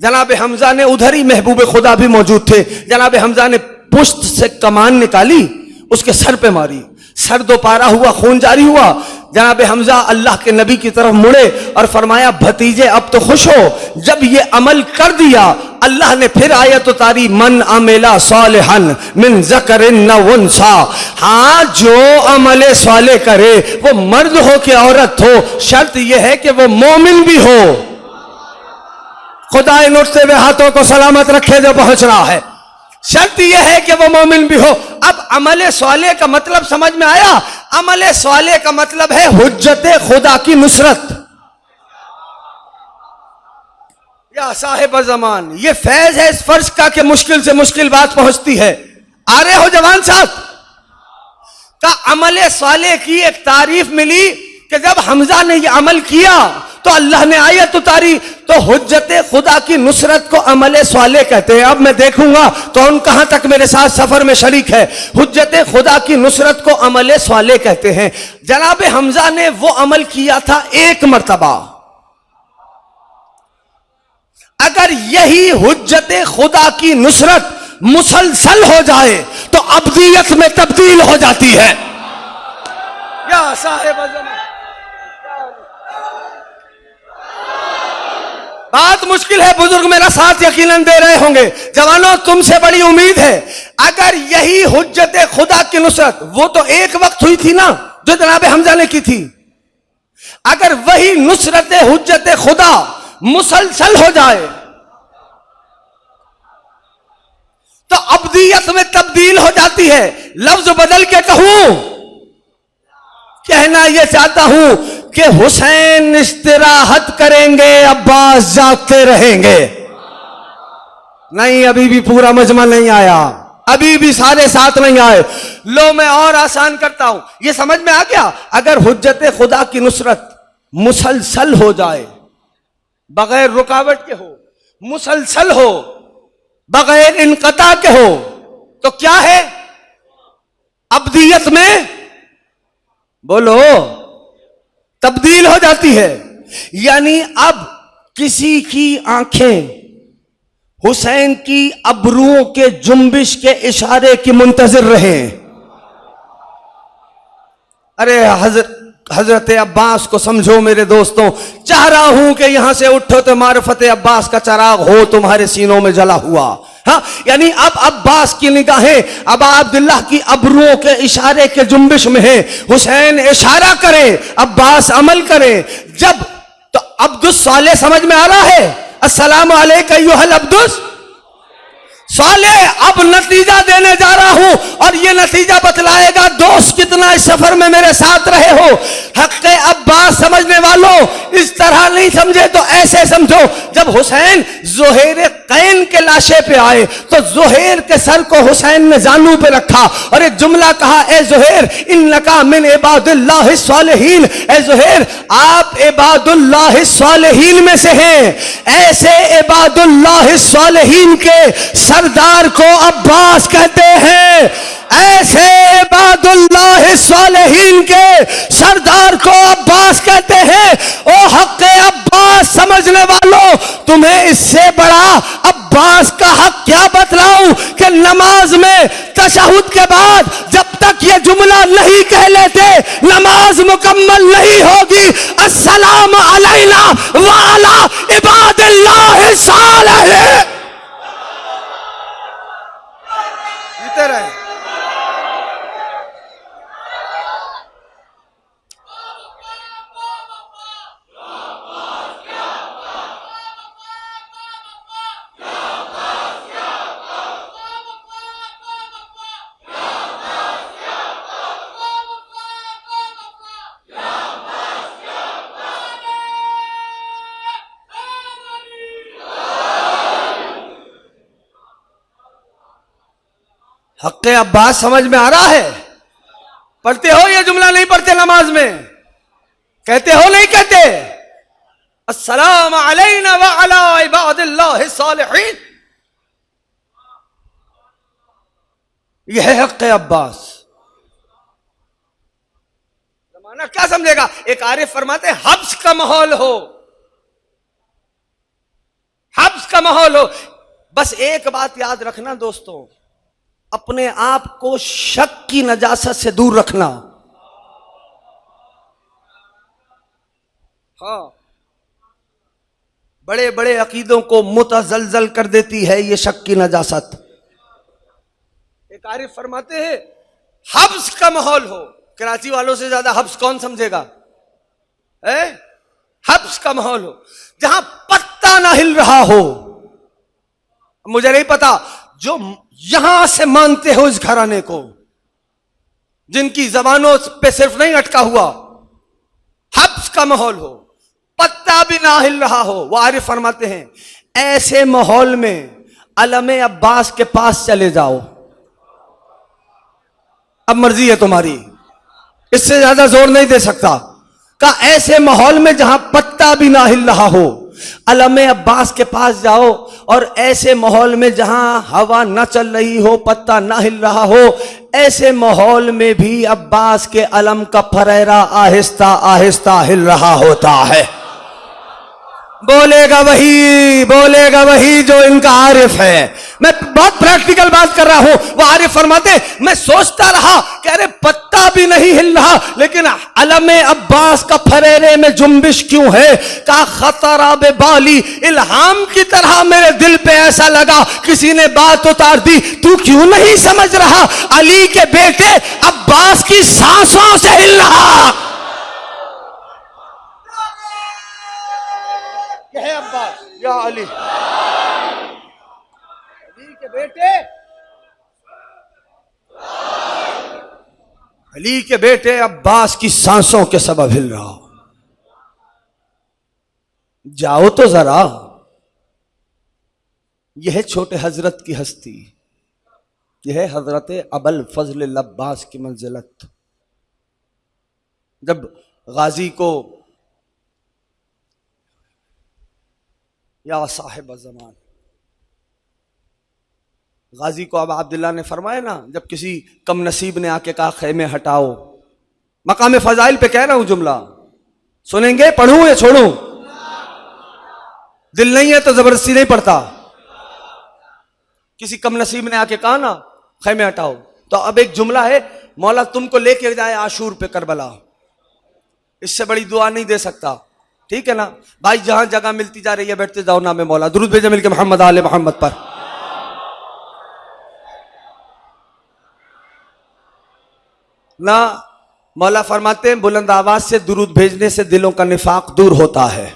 जनाबे हमजा ने, उधर ही महबूब खुदा भी मौजूद थे, जनाबे हमजा ने पुश्त से कमान निकाली, उसके सर पे मारी। सर दोपारा हुआ, खून जारी हुआ। जनाब हमजा अल्लाह के नबी की तरफ मुड़े और फरमाया, भतीजे अब तो खुश हो, जब ये अमल कर दिया अल्लाह ने फिर आयत उतारी, मन अमेला सालिहन मिन ज़करिन न उन्सा। हाँ, जो अमले साले करे वो मर्द हो कि औरत हो, शर्त यह है कि वो मोमिन भी हो। खुदा इन उठते हुए हाथों को सलामत रखे जो पहुंच रहा है, शर्त यह है कि वो मोमिन भी हो। अब अमले साले का मतलब समझ में आया? अमले साले का मतलब है हुज्जत खुदा की नुसरत। या साहिब ज़मान, ये फैज है इस फर्ज का कि मुश्किल से मुश्किल बात पहुंचती है। आ रहे हो जवान साहब? का अमले साले की एक तारीफ मिली कि जब हमजा ने ये अमल किया तो अल्लाह ने आयत उतारी, तो हुज्जत खुदा की नुसरत को अमले साले कहते हैं। अब मैं देखूंगा कौन कहां तक मेरे साथ सफर में शरीक है। हुज्जत खुदा की नुसरत को अमले साले कहते हैं। जनाब हमजा ने वो अमल किया था एक मर्तबा। अगर यही हुज्जत खुदा की नुसरत मुसलसल हो जाए तो अब्दियत में तब्दील हो जाती है। या साहिब अज़म, बात मुश्किल है, बुजुर्ग मेरा साथ यकीनन दे रहे होंगे। जवानों, तुमसे बड़ी उम्मीद है। अगर यही हुज्जत खुदा की नुसरत, वो तो एक वक्त हुई थी ना जो जनाब हमजा ने की थी, अगर वही नुसरत हुज्जत खुदा मुसलसल हो जाए तो अब्दियत में तब्दील हो जाती है। लफ्ज बदल के कहूं, कहना यह चाहता हूं कि हुसैन इस्तिराहत करेंगे, अब्बास जागते रहेंगे। नहीं, अभी भी पूरा मजमा नहीं आया, अभी भी सारे साथ नहीं आए। लो मैं और आसान करता हूं, यह समझ में आ गया? अगर हुज्जत खुदा की नुसरत मुसलसल हो जाए, बगैर रुकावट के हो, मुसलसल हो, बगैर इनकता के हो, तो क्या है? अब्दियत में, बोलो, तब्दील हो जाती है। यानी अब किसी की आंखें हुसैन की अबरुओं के जुम्बिश के इशारे की मुंतजिर रहे। अरे हजरत अब्बास को समझो मेरे दोस्तों, चाह रहा हूं कि यहां से उठो तो मारिफत अब्बास का चराग हो तुम्हारे सीनों में जला हुआ। हाँ, यानी अब अब्बास की निगाहें अबा अब्दुल्लाह की अबरुओं के इशारे के जुम्बिश में है। हुसैन इशारा करे, अब्बास अमल करे। जब तो अब्दुस साले समझ में आ रहा है? अस्सलाम अलैका अय्युहल अब्दुस साले। अब नतीजा देने जा रहा हूं और यह नतीजा बतलाएगा दोस्त कितना इस सफर में मेरे साथ रहे हो। हक़ अब्बास समझने वालों, इस तरह नहीं समझे तो ऐसे समझो। जब हुसैन ज़ुहैर कैन के लाशे पे आए तो ज़ुहैर के सर को हुसैन ने जानू पे रखा और एक जुमला कहा, ए ज़ुहैर इन्नका मिन इबादिल्लाह सालिहीन। ए ज़ुहैर, आप इबादुल्लाह सालिहीन में से हैं। ऐसे इबादुल्लाह सालिहीन के सरदार को अब्बास कहते हैं। ऐसे इबादुल्लाह सालिहीन के सरदार को अब्बास कहते हैं। ओ हक़ अब्बास समझने वालों, तुम्हें इससे बड़ा अब्बास का हक क्या बतलाऊं कि नमाज में तशहुद के बाद जब तक ये जुमला नहीं कह लेते नमाज मुकम्मल नहीं होगी। अस्सलाम अलैना व अला इबादिल्लाह सालिहीन। जीते रहे। हक़ अब्बास समझ में आ रहा है? पढ़ते हो ये जुमला? नहीं पढ़ते नमाज में? कहते हो नहीं कहते? अस्सलाम अलैना व अला इबादिल्लाह सालिहीन। यह है हक़ अब्बास। जमाना क्या समझेगा? एक आरिफ फरमाते हब्स का माहौल हो, हब्स का माहौल हो। बस एक बात याद रखना दोस्तों, अपने आप को शक की नजासत से दूर रखना। हाँ, बड़े बड़े अकीदों को मुतजलजल कर देती है ये शक की नजासत। एक आरिफ फरमाते हैं, हब्स का माहौल हो, कराची वालों से ज्यादा हब्स कौन समझेगा? हब्स का माहौल हो, जहां पत्ता ना हिल रहा हो। मुझे नहीं पता जो यहां से मानते हो इस घराने को, जिनकी जबानों पे सिर्फ नहीं अटका हुआ, हब्स का माहौल हो, पत्ता भी ना हिल रहा हो, वो आरिफ फरमाते हैं ऐसे माहौल में अलमे अब्बास के पास चले जाओ। अब मर्जी है तुम्हारी, इससे ज्यादा जोर नहीं दे सकता। का ऐसे माहौल में जहां पत्ता भी ना हिल रहा हो, अलमे अब्बास के पास जाओ, और ऐसे माहौल में जहां हवा न चल रही हो, पत्ता ना हिल रहा हो, ऐसे माहौल में भी अब्बास के अलम का फरेरा आहिस्ता आहिस्ता हिल रहा होता है। बोलेगा वही जो इनका आरिफ है। मैं बहुत प्रैक्टिकल बात कर रहा हूं। वो आरिफ फरमाते, मैं सोचता रहा कि अरे पत्ता भी नहीं हिल रहा, लेकिन अलमे अब्बास का फरेरे में जुम्बिश क्यों है? का खतरा बेबाली, इल्हाम की तरह मेरे दिल पे ऐसा लगा किसी ने बात उतार दी। तू क्यों नहीं समझ रहा, अली के बेटे अब्बास की सांसों से हिल रहा है अब्बास या अली। अली के बेटे अब्बास की सांसों के सबब हिल रहा हो। जाओ तो जरा, यह है छोटे हजरत की हस्ती, यह है हजरत अबल फजल अब्बास की मंजिलत। जब गाजी को या साहिब ज़मान, गाजी को अब अब्दुल्ला ने फरमाया ना, जब किसी कम नसीब ने आके कहा खैमे हटाओ, मकाम फजाइल पे कह रहा हूं जुमला, सुनेंगे? पढ़ूं या छोड़ूं? दिल नहीं है तो जबरदस्ती नहीं पढ़ता। किसी कम नसीब ने आके कहा ना खैमे हटाओ, तो अब एक जुमला है, मौला तुमको लेके जाए आशूर पे करबला, इससे बड़ी दुआ नहीं दे सकता। ठीक है ना भाई, जहां जगह मिलती जा रही है बैठते जाओ, नाम मौला, दुरूद भेजे मिलके मोहम्मद आले मोहम्मद पर। ना मौला फरमाते हैं, बुलंद आवाज से दुरूद भेजने से दिलों का निफाक दूर होता है।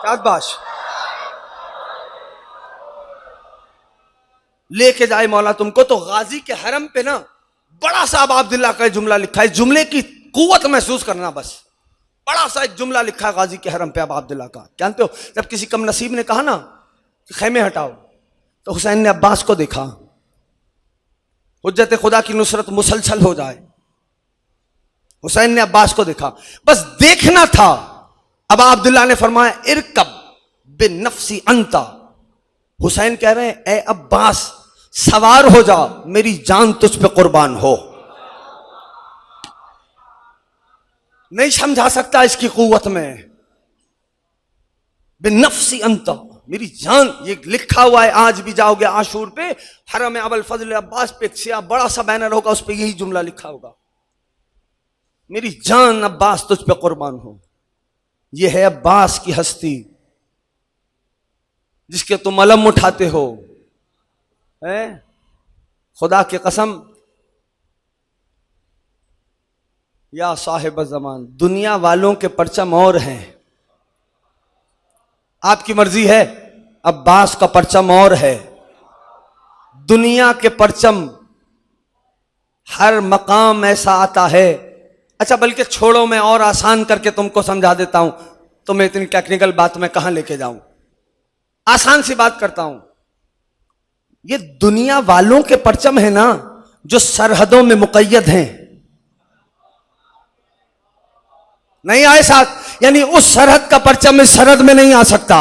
शाबाश। लेके जाए मौला तुमको, तो गाजी के हरम पे ना बड़ा सा अब्दुल्ला का जुमला लिखा है, जुमले की कुव्वत महसूस करना बस। बड़ा सा एक जुमला लिखा है गाजी के हरम पे अब अब्दुल्ला का, जानते हो? जब किसी कम नसीब ने कहा ना कि खैमे हटाओ, तो हुसैन ने अब्बास को देखा, हुज्जत खुदा की नुसरत मुसलसल हो जाए। हुसैन ने अब्बास को देखा, बस देखना था। अब अब्दुल्ला ने फरमाया इरकब बिनफ्सी अंता। हुसैन कह रहे हैं, ए अब्बास सवार हो जा, मेरी जान तुझ पे कुर्बान हो। नहीं समझा सकता इसकी कुव्वत में। बिनफ्सी अंता, मेरी जान, ये लिखा हुआ है। आज भी जाओगे आशूर पे, हरम अबुल फजल अब्बास पे एक बड़ा सा बैनर होगा, उस पे यही जुमला लिखा होगा, मेरी जान अब्बास तुझ पे कुर्बान हो। ये है अब्बास की हस्ती जिसके तुम अलम उठाते हो। खुदा की कसम, या साहिब ज़मान, दुनिया वालों के परचम और हैं, आपकी मर्जी है, अब्बास का परचम और है। दुनिया के परचम हर मकाम ऐसा आता है। अच्छा बल्कि छोड़ो, मैं और आसान करके तुमको समझा देता हूं, तो मैं इतनी टेक्निकल बात में कहां लेके जाऊं, आसान सी बात करता हूं। ये दुनिया वालों के परचम है ना, जो सरहदों में मुकैयद हैं, नहीं आए साथ, यानी उस सरहद का परचम इस सरहद में नहीं आ सकता।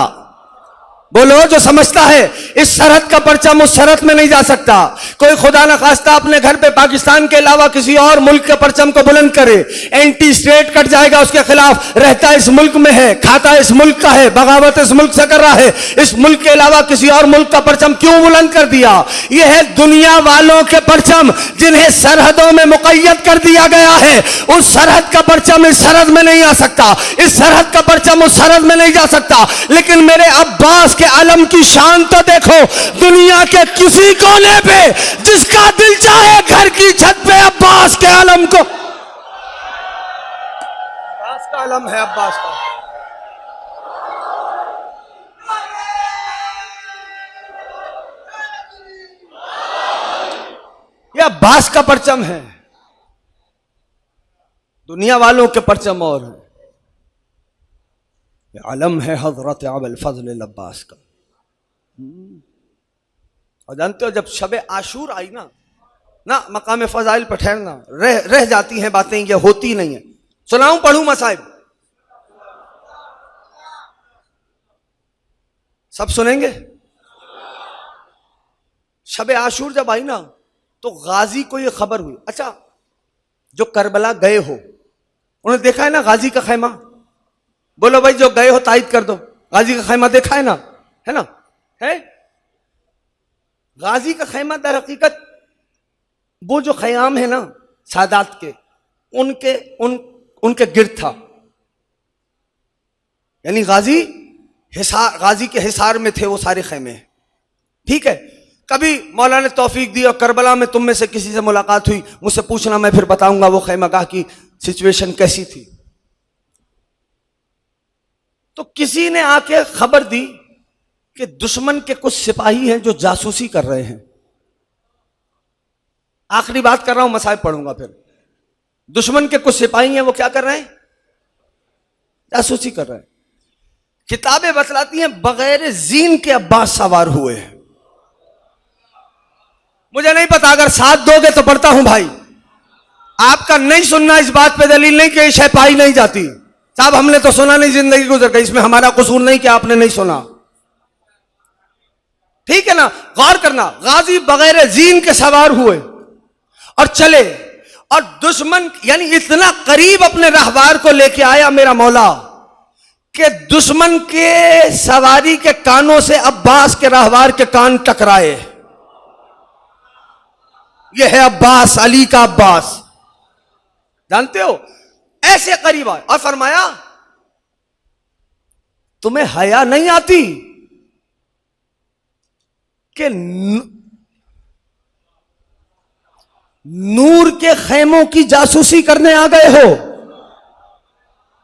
बोलो जो समझता है इस सरहद का परचम उस सरहद में नहीं जा सकता। कोई खुदा न खास्ता अपने घर पे पाकिस्तान के अलावा किसी और मुल्क के परचम को बुलंद करे, एंटी स्टेट कट जाएगा उसके खिलाफ। रहता इस मुल्क में है, खाता इस मुल्क का है, बगावत इस मुल्क से कर रहा है, इस मुल्क के अलावा किसी और मुल्क का परचम क्यों बुलंद कर दिया? यह है दुनिया वालों के परचम जिन्हें सरहदों में मुक़य्यद कर दिया गया है। उस सरहद का परचम इस सरहद में नहीं आ सकता, इस सरहद का परचम उस सरहद में नहीं जा सकता। लेकिन मेरे अब्बास के आलम की शान तो देखो, दुनिया के किसी कोने पे जिसका दिल चाहे घर की छत पे अब्बास के आलम को, अब्बास का आलम है, अब्बास का। यह अब्बास का परचम है, दुनिया वालों के परचम और है। आलम है हजरत अबुल फजल अब्बास का। और जानते हो जब शब आशूर आई ना मकाम फजाइल पर ठहरना रह जाती हैं बातें, ये होती नहीं है। सुनाऊं पढ़ूं मसाइब? सब सुनेंगे? शब आशूर जब आई ना तो गाजी को ये खबर हुई। अच्छा, जो करबला गए हो उन्हें देखा है ना गाजी का खैमा? बोलो भाई जो गए हो तायद कर दो, गाजी का खैमा देखा है ना? है ना? है गाजी का खैमा दर हकीकत वो जो ख़याम है ना सादात के, उनके गिर्द था। यानी गाजी के हिसार में थे वो सारे खैमे। ठीक है, कभी मौला ने तौफीक दी और करबला में तुम में से किसी से मुलाकात हुई, मुझसे पूछना, मैं फिर बताऊंगा वो खैमागाह की सिचुएशन कैसी थी। तो किसी ने आके खबर दी कि दुश्मन के कुछ सिपाही हैं जो जासूसी कर रहे हैं। आखिरी बात कर रहा हूं, मसाइब पढ़ूंगा फिर। दुश्मन के कुछ सिपाही हैं, वो क्या कर रहे हैं? जासूसी कर रहे हैं। किताबें बतलाती हैं बगैर जीन के अब्बास सवार हुए हैं। मुझे नहीं पता, अगर साथ दोगे तो पढ़ता हूं भाई। आपका नहीं सुनना इस बात पे दलील नहीं कि शह पाई नहीं जाती। साहब हमने तो सुना नहीं, जिंदगी गुजर गई, इसमें हमारा कसूर नहीं कि आपने नहीं सुना। ठीक है ना? गौर करना, गाजी बगैर जीन के सवार हुए और चले, और दुश्मन यानी इतना करीब अपने रहवार को लेके आया मेरा मौला कि दुश्मन के सवारी के कानों से अब्बास के रहवार के कान टकराए। यह है अब्बास, अली का अब्बास, जानते हो? ऐसे करीब आए और फरमाया तुम्हें हया नहीं आती कि नूर के खैमों की जासूसी करने आ गए हो?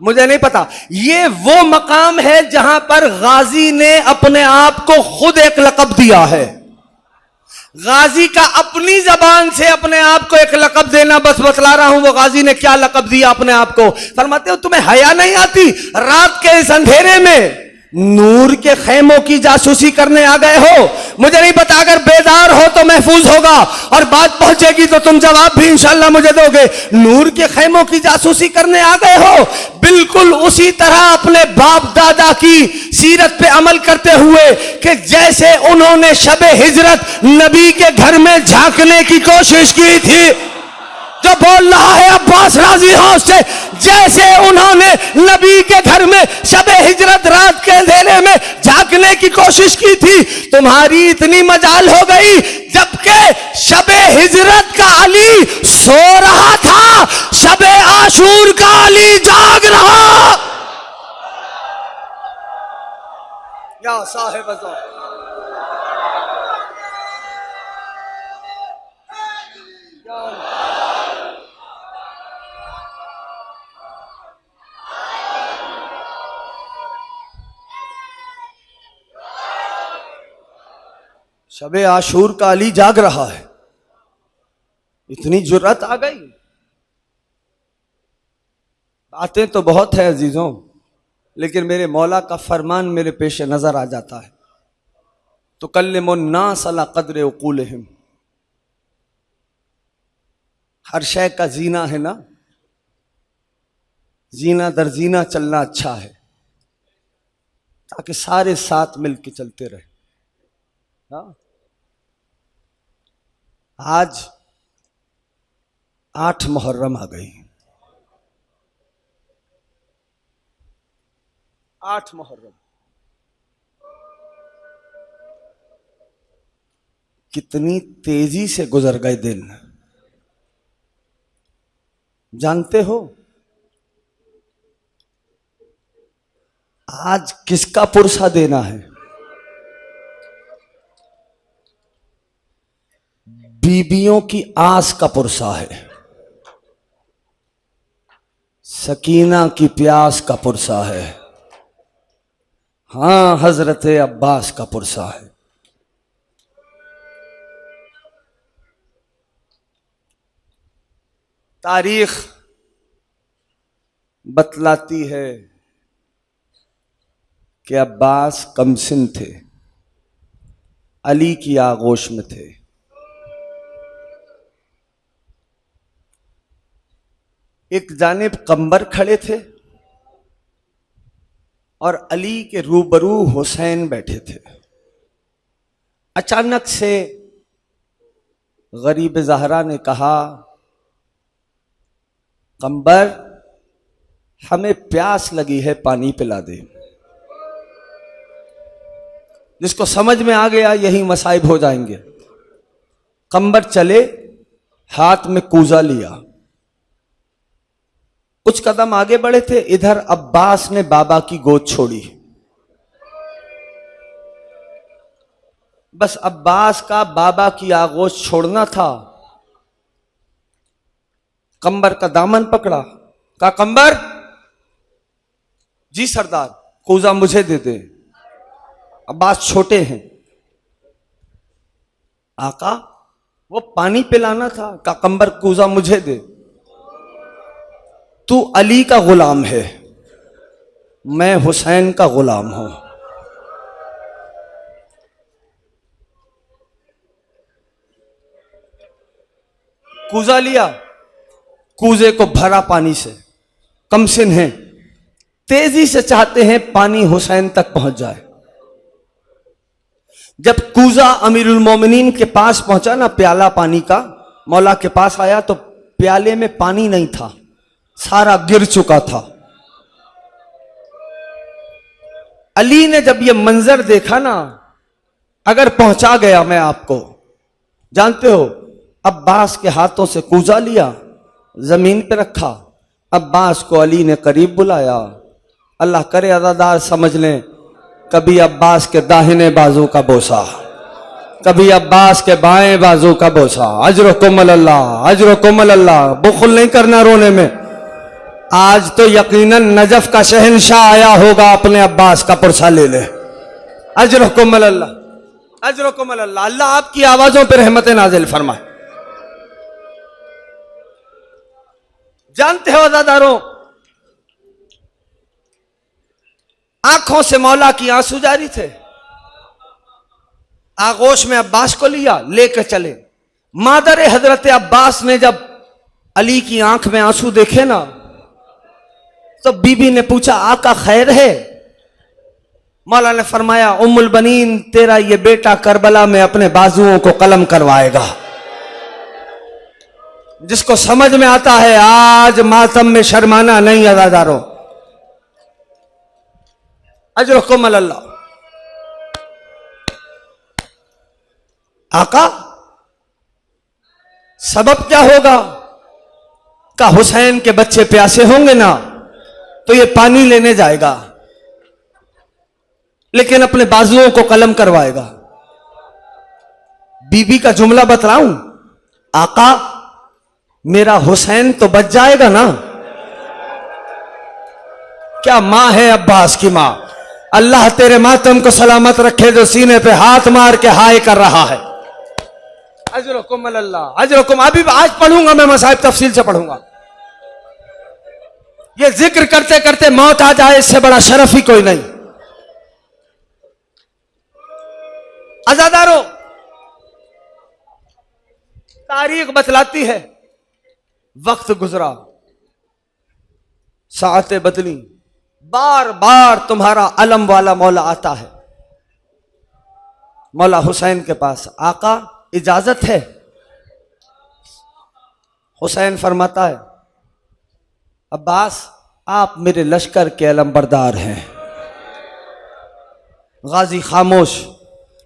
मुझे नहीं पता। ये वो मकाम है जहां पर गाजी ने अपने आप को खुद एक लक़ब दिया है। गाजी का अपनी जबान से अपने आप को एक लक़ब देना, बस बतला रहा हूं वो गाजी ने क्या लक़ब दिया अपने आप को। फरमाते हो तुम्हें हया नहीं आती, रात के इस अंधेरे में नूर के खैमों की जासूसी करने आ गए हो? मुझे नहीं पता, अगर बेदार हो तो महफूज होगा और बात पहुंचेगी तो तुम जवाब भी इंशाल्लाह मुझे दोगे। नूर के खैमों की जासूसी करने आ गए हो? बिल्कुल उसी तरह अपने बाप दादा की सीरत पे अमल करते हुए कि जैसे उन्होंने शबे हिजरत नबी के घर में झांकने की कोशिश की थी। जो बोल रहा है अब्बास राजी हो उससे, जैसे उन्होंने नबी के घर में शबे हिजरत रात के अंधेरे में झांकने की कोशिश की थी, तुम्हारी इतनी मजाल हो गई जबकि शबे हिजरत का अली सो रहा था, शबे आशूर का अली जाग रहा। या साहिब शबे आशूर का अली जाग रहा है। इतनी जुर्रत आ गई। बातें तो बहुत है अजीजों, लेकिन मेरे मौला का फरमान मेरे पेश नजर आ जाता है। तो कल्लिमुन्नास अला क़द्र उक़ूलिहिम, हर शय का जीना है ना, जीना दर जीना चलना अच्छा है। ताकि सारे साथ मिलके चलते रहे। हाँ, आज 8 मुहर्रम आ गई। 8 मुहर्रम, कितनी तेजी से गुजर गए दिन, जानते हो? आज किसका पुरसा देना है? बीबियों की आस का पुरसा है, सकीना की प्यास का पुरसा है। हाँ, हजरत अब्बास का पुरसा है। तारीख बतलाती है कि अब्बास कमसिन थे, अली की आगोश में थे। एक जानिब कंबर खड़े थे और अली के रूबरू हुसैन बैठे थे। अचानक से गरीब ज़हरा ने कहा, कंबर, हमें प्यास लगी है, पानी पिला दे। जिसको समझ में आ गया यही मसाइब हो जाएंगे। कंबर चले, हाथ में कूजा लिया, कुछ कदम आगे बढ़े थे, इधर अब्बास ने बाबा की गोद छोड़ी। बस अब्बास का बाबा की आगोश छोड़ना था। कंबर का दामन पकड़ा, कहा, कंबर, जी सरदार, कूजा मुझे दे दे, अब्बास छोटे हैं। आका, वो पानी पिलाना था, कहा, कंबर, कूजा मुझे दे। तू अली का गुलाम है, मैं हुसैन का गुलाम हूं। कूजा लिया, कूजे को भरा पानी से। कमसिन हैं, तेजी से चाहते हैं पानी हुसैन तक पहुंच जाए। जब कूजा अमीरुल मोमिनीन के पास पहुंचा ना, प्याला पानी का मौला के पास आया तो प्याले में पानी नहीं था, सारा गिर चुका था। अली ने जब यह मंजर देखा ना, अगर पहुंचा गया मैं आपको, जानते हो, अब्बास के हाथों से कूजा लिया, जमीन पे रखा, अब्बास को अली ने करीब बुलाया। अल्लाह करे अज़ादार समझ लें, कभी अब्बास के दाहिने बाजू का बोसा, कभी अब्बास के बाएं बाजू का बोसा। अजरकुम अल्लाह, अजरकुम अल्लाह। बुखल नहीं करना रोने में। आज तो यकीनन नजफ का शहंशाह आया होगा, अपने अब्बास का पुरसा ले ले। अजरकुम अल्लाह, अजरकुम अल्लाह। अल्लाह आपकी आवाजों पर रहमत नाजिल फरमाए। जानते हो अज़ादारों, आंखों से मौला की आंसू जारी थे। आगोश में अब्बास को लिया, लेकर चले। मादर हजरत अब्बास ने जब अली की आंख में आंसू देखे ना, तो बीबी ने पूछा, आका खैर है? मौला ने फरमाया, उम्मुल बनीन, तेरा ये बेटा करबला में अपने बाजुओं को कलम करवाएगा। जिसको समझ में आता है, आज मातम में शर्माना नहीं अज़ादारों। अजरकुम अल्लाह। आका, सबब क्या होगा? का हुसैन के बच्चे प्यासे होंगे ना, तो ये पानी लेने जाएगा, लेकिन अपने बाजुओं को कलम करवाएगा। बीबी का जुमला बतलाऊं, आका, मेरा हुसैन तो बच जाएगा ना? क्या मां है अब्बास की मां। अल्लाह तेरे मातम को सलामत रखे, जो सीने पे हाथ मार के हाय कर रहा है। अजरकुम अल्लाह, अजरकुम। अभी आज पढ़ूंगा मैं, मसाइब तफसील से पढ़ूंगा। ये जिक्र करते करते मौत आ जाए, इससे बड़ा शरफ ही कोई नहीं। अज़ादारों, तारीख बतलाती है, वक्त गुजरा, सातें बदली, बार बार तुम्हारा अलम वाला मौला आता है मौला हुसैन के पास, आका इजाजत है? हुसैन फरमाता है, अब्बास आप मेरे लश्कर के अलमबरदार हैं। गाजी खामोश,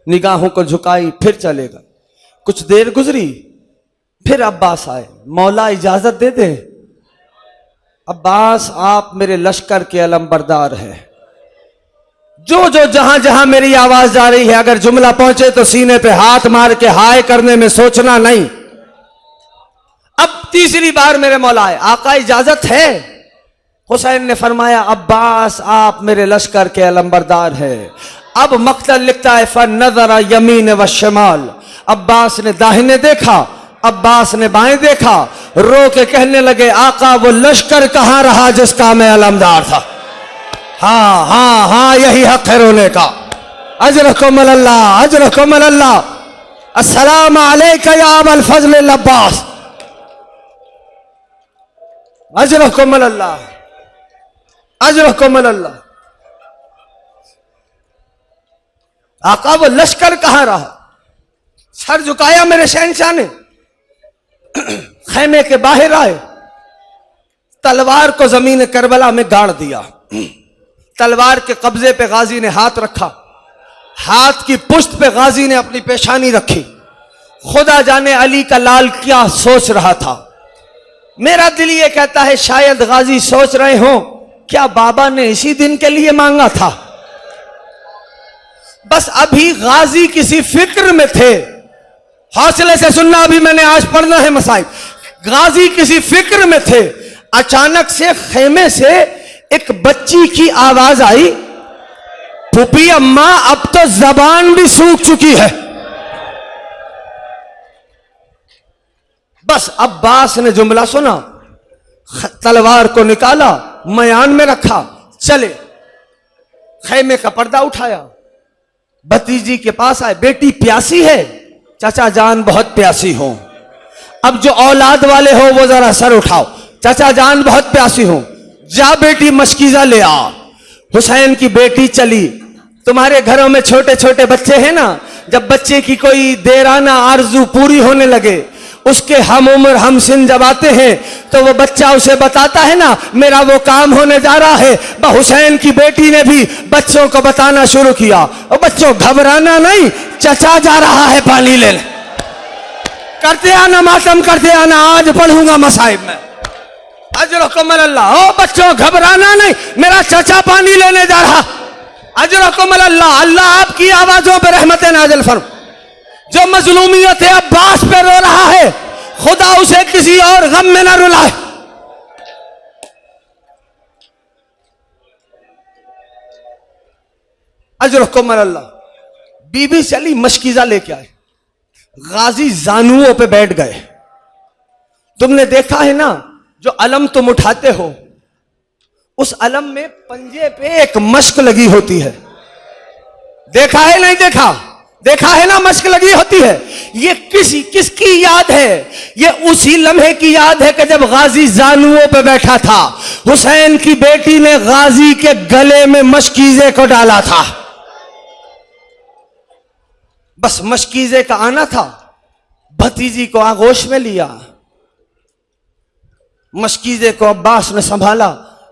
निगाहों को झुकाई, फिर चलेगा। कुछ देर गुजरी, फिर अब्बास आए, मौला इजाजत दे दे। अब्बास आप मेरे लश्कर के अलमबरदार हैं, जो जो जहां जहां मेरी आवाज जा रही है, अगर जुमला पहुंचे तो सीने पे हाथ मार के हाय करने में सोचना नहीं। अब तीसरी बार मेरे मौला आए, आका इजाजत है? हुसैन ने फरमाया, अब्बास आप मेरे लश्कर के अलमबरदार हैं। अब मक्तल लिखता है, फन नजरा यमीन व शमाल, अब्बास ने दाहिने देखा, अब्बास ने बाएं देखा, रो के कहने लगे, आका वो लश्कर कहां रहा जिसका मैं अलमदार था। हाँ हाँ हाँ, यही हक है रोने का। अजरकुम अल्लाह, अजरकुम अल्लाह, अस्सलाम अलैका या अबल फजल अब्बास, अजरकुम अल्लाह, अजरकुम अल्लाह। आका वो लश्कर कहां रहा? सर झुकाया मेरे शहंशाह ने, खैमे के बाहर आए, तलवार को जमीन करबला में गाड़ दिया। तलवार के कब्जे पे गाजी ने हाथ रखा, हाथ की पुश्त पे गाजी ने अपनी पेशानी रखी। खुदा जाने अली का लाल क्या सोच रहा था। मेरा दिल ये कहता है शायद गाजी सोच रहे हो, क्या बाबा ने इसी दिन के लिए मांगा था? बस अभी गाजी किसी फिक्र में थे। हौसले से सुनना, अभी मैंने आज पढ़ना है मसाइल। गाजी किसी फिक्र में थे, अचानक से खेमे से एक बच्ची की आवाज आई, फूफी अम्मा अब तो जबान भी सूख चुकी है। बस अब्बास ने जुमला सुना, तलवार को निकाला, मयान में रखा, चले। खैमे का पर्दा उठाया, भतीजी के पास आए, बेटी प्यासी है? चाचा जान बहुत प्यासी हो। अब जो औलाद वाले हो वो जरा सर उठाओ, चाचा जान बहुत प्यासी हो, जा बेटी मशकीजा ले आ। हुसैन की बेटी चली। तुम्हारे घरों में छोटे छोटे बच्चे हैं ना, जब बच्चे की कोई देराना आरजू पूरी होने लगे, उसके हम उम्र हम सिन जब आते हैं तो वो बच्चा उसे बताता है ना, मेरा वो काम होने जा रहा है। हुसैन की बेटी ने भी बच्चों को बताना शुरू किया, और बच्चों घबराना नहीं, चचा जा रहा है पानी लेने, करते आना मातम करते आना, आज पढ़ूंगा मसाइब में। अजरकुम अल्लाह, ओ बच्चों घबराना नहीं, मेरा चचा पानी लेने जा रहा। अजरकुम अल्लाह, अल्लाह आपकी आवाजों पर रहमत नाजिल फरमा। जो मजलूमियत है अब्बास पे रो रहा है, खुदा उसे किसी और गम में न रुलाए। अजरकुम अल्लाह। बीबी चली, मशकीजा लेके आए, गाजी जानुओं पे बैठ गए। तुमने देखा है ना, जो अलम तुम उठाते हो, उस अलम में पंजे पे एक मश्क लगी होती है। देखा है नहीं देखा? देखा है ना, मश्क लगी होती है। ये किसकी याद है? ये उसी लम्हे की याद है कि जब गाजी जानुओं पे बैठा था, हुसैन की बेटी ने गाजी के गले में मशकीजे को डाला था। बस मशकीजे का आना था, भतीजी को आगोश में लिया, मशकीजे को अब्बास ने संभाला,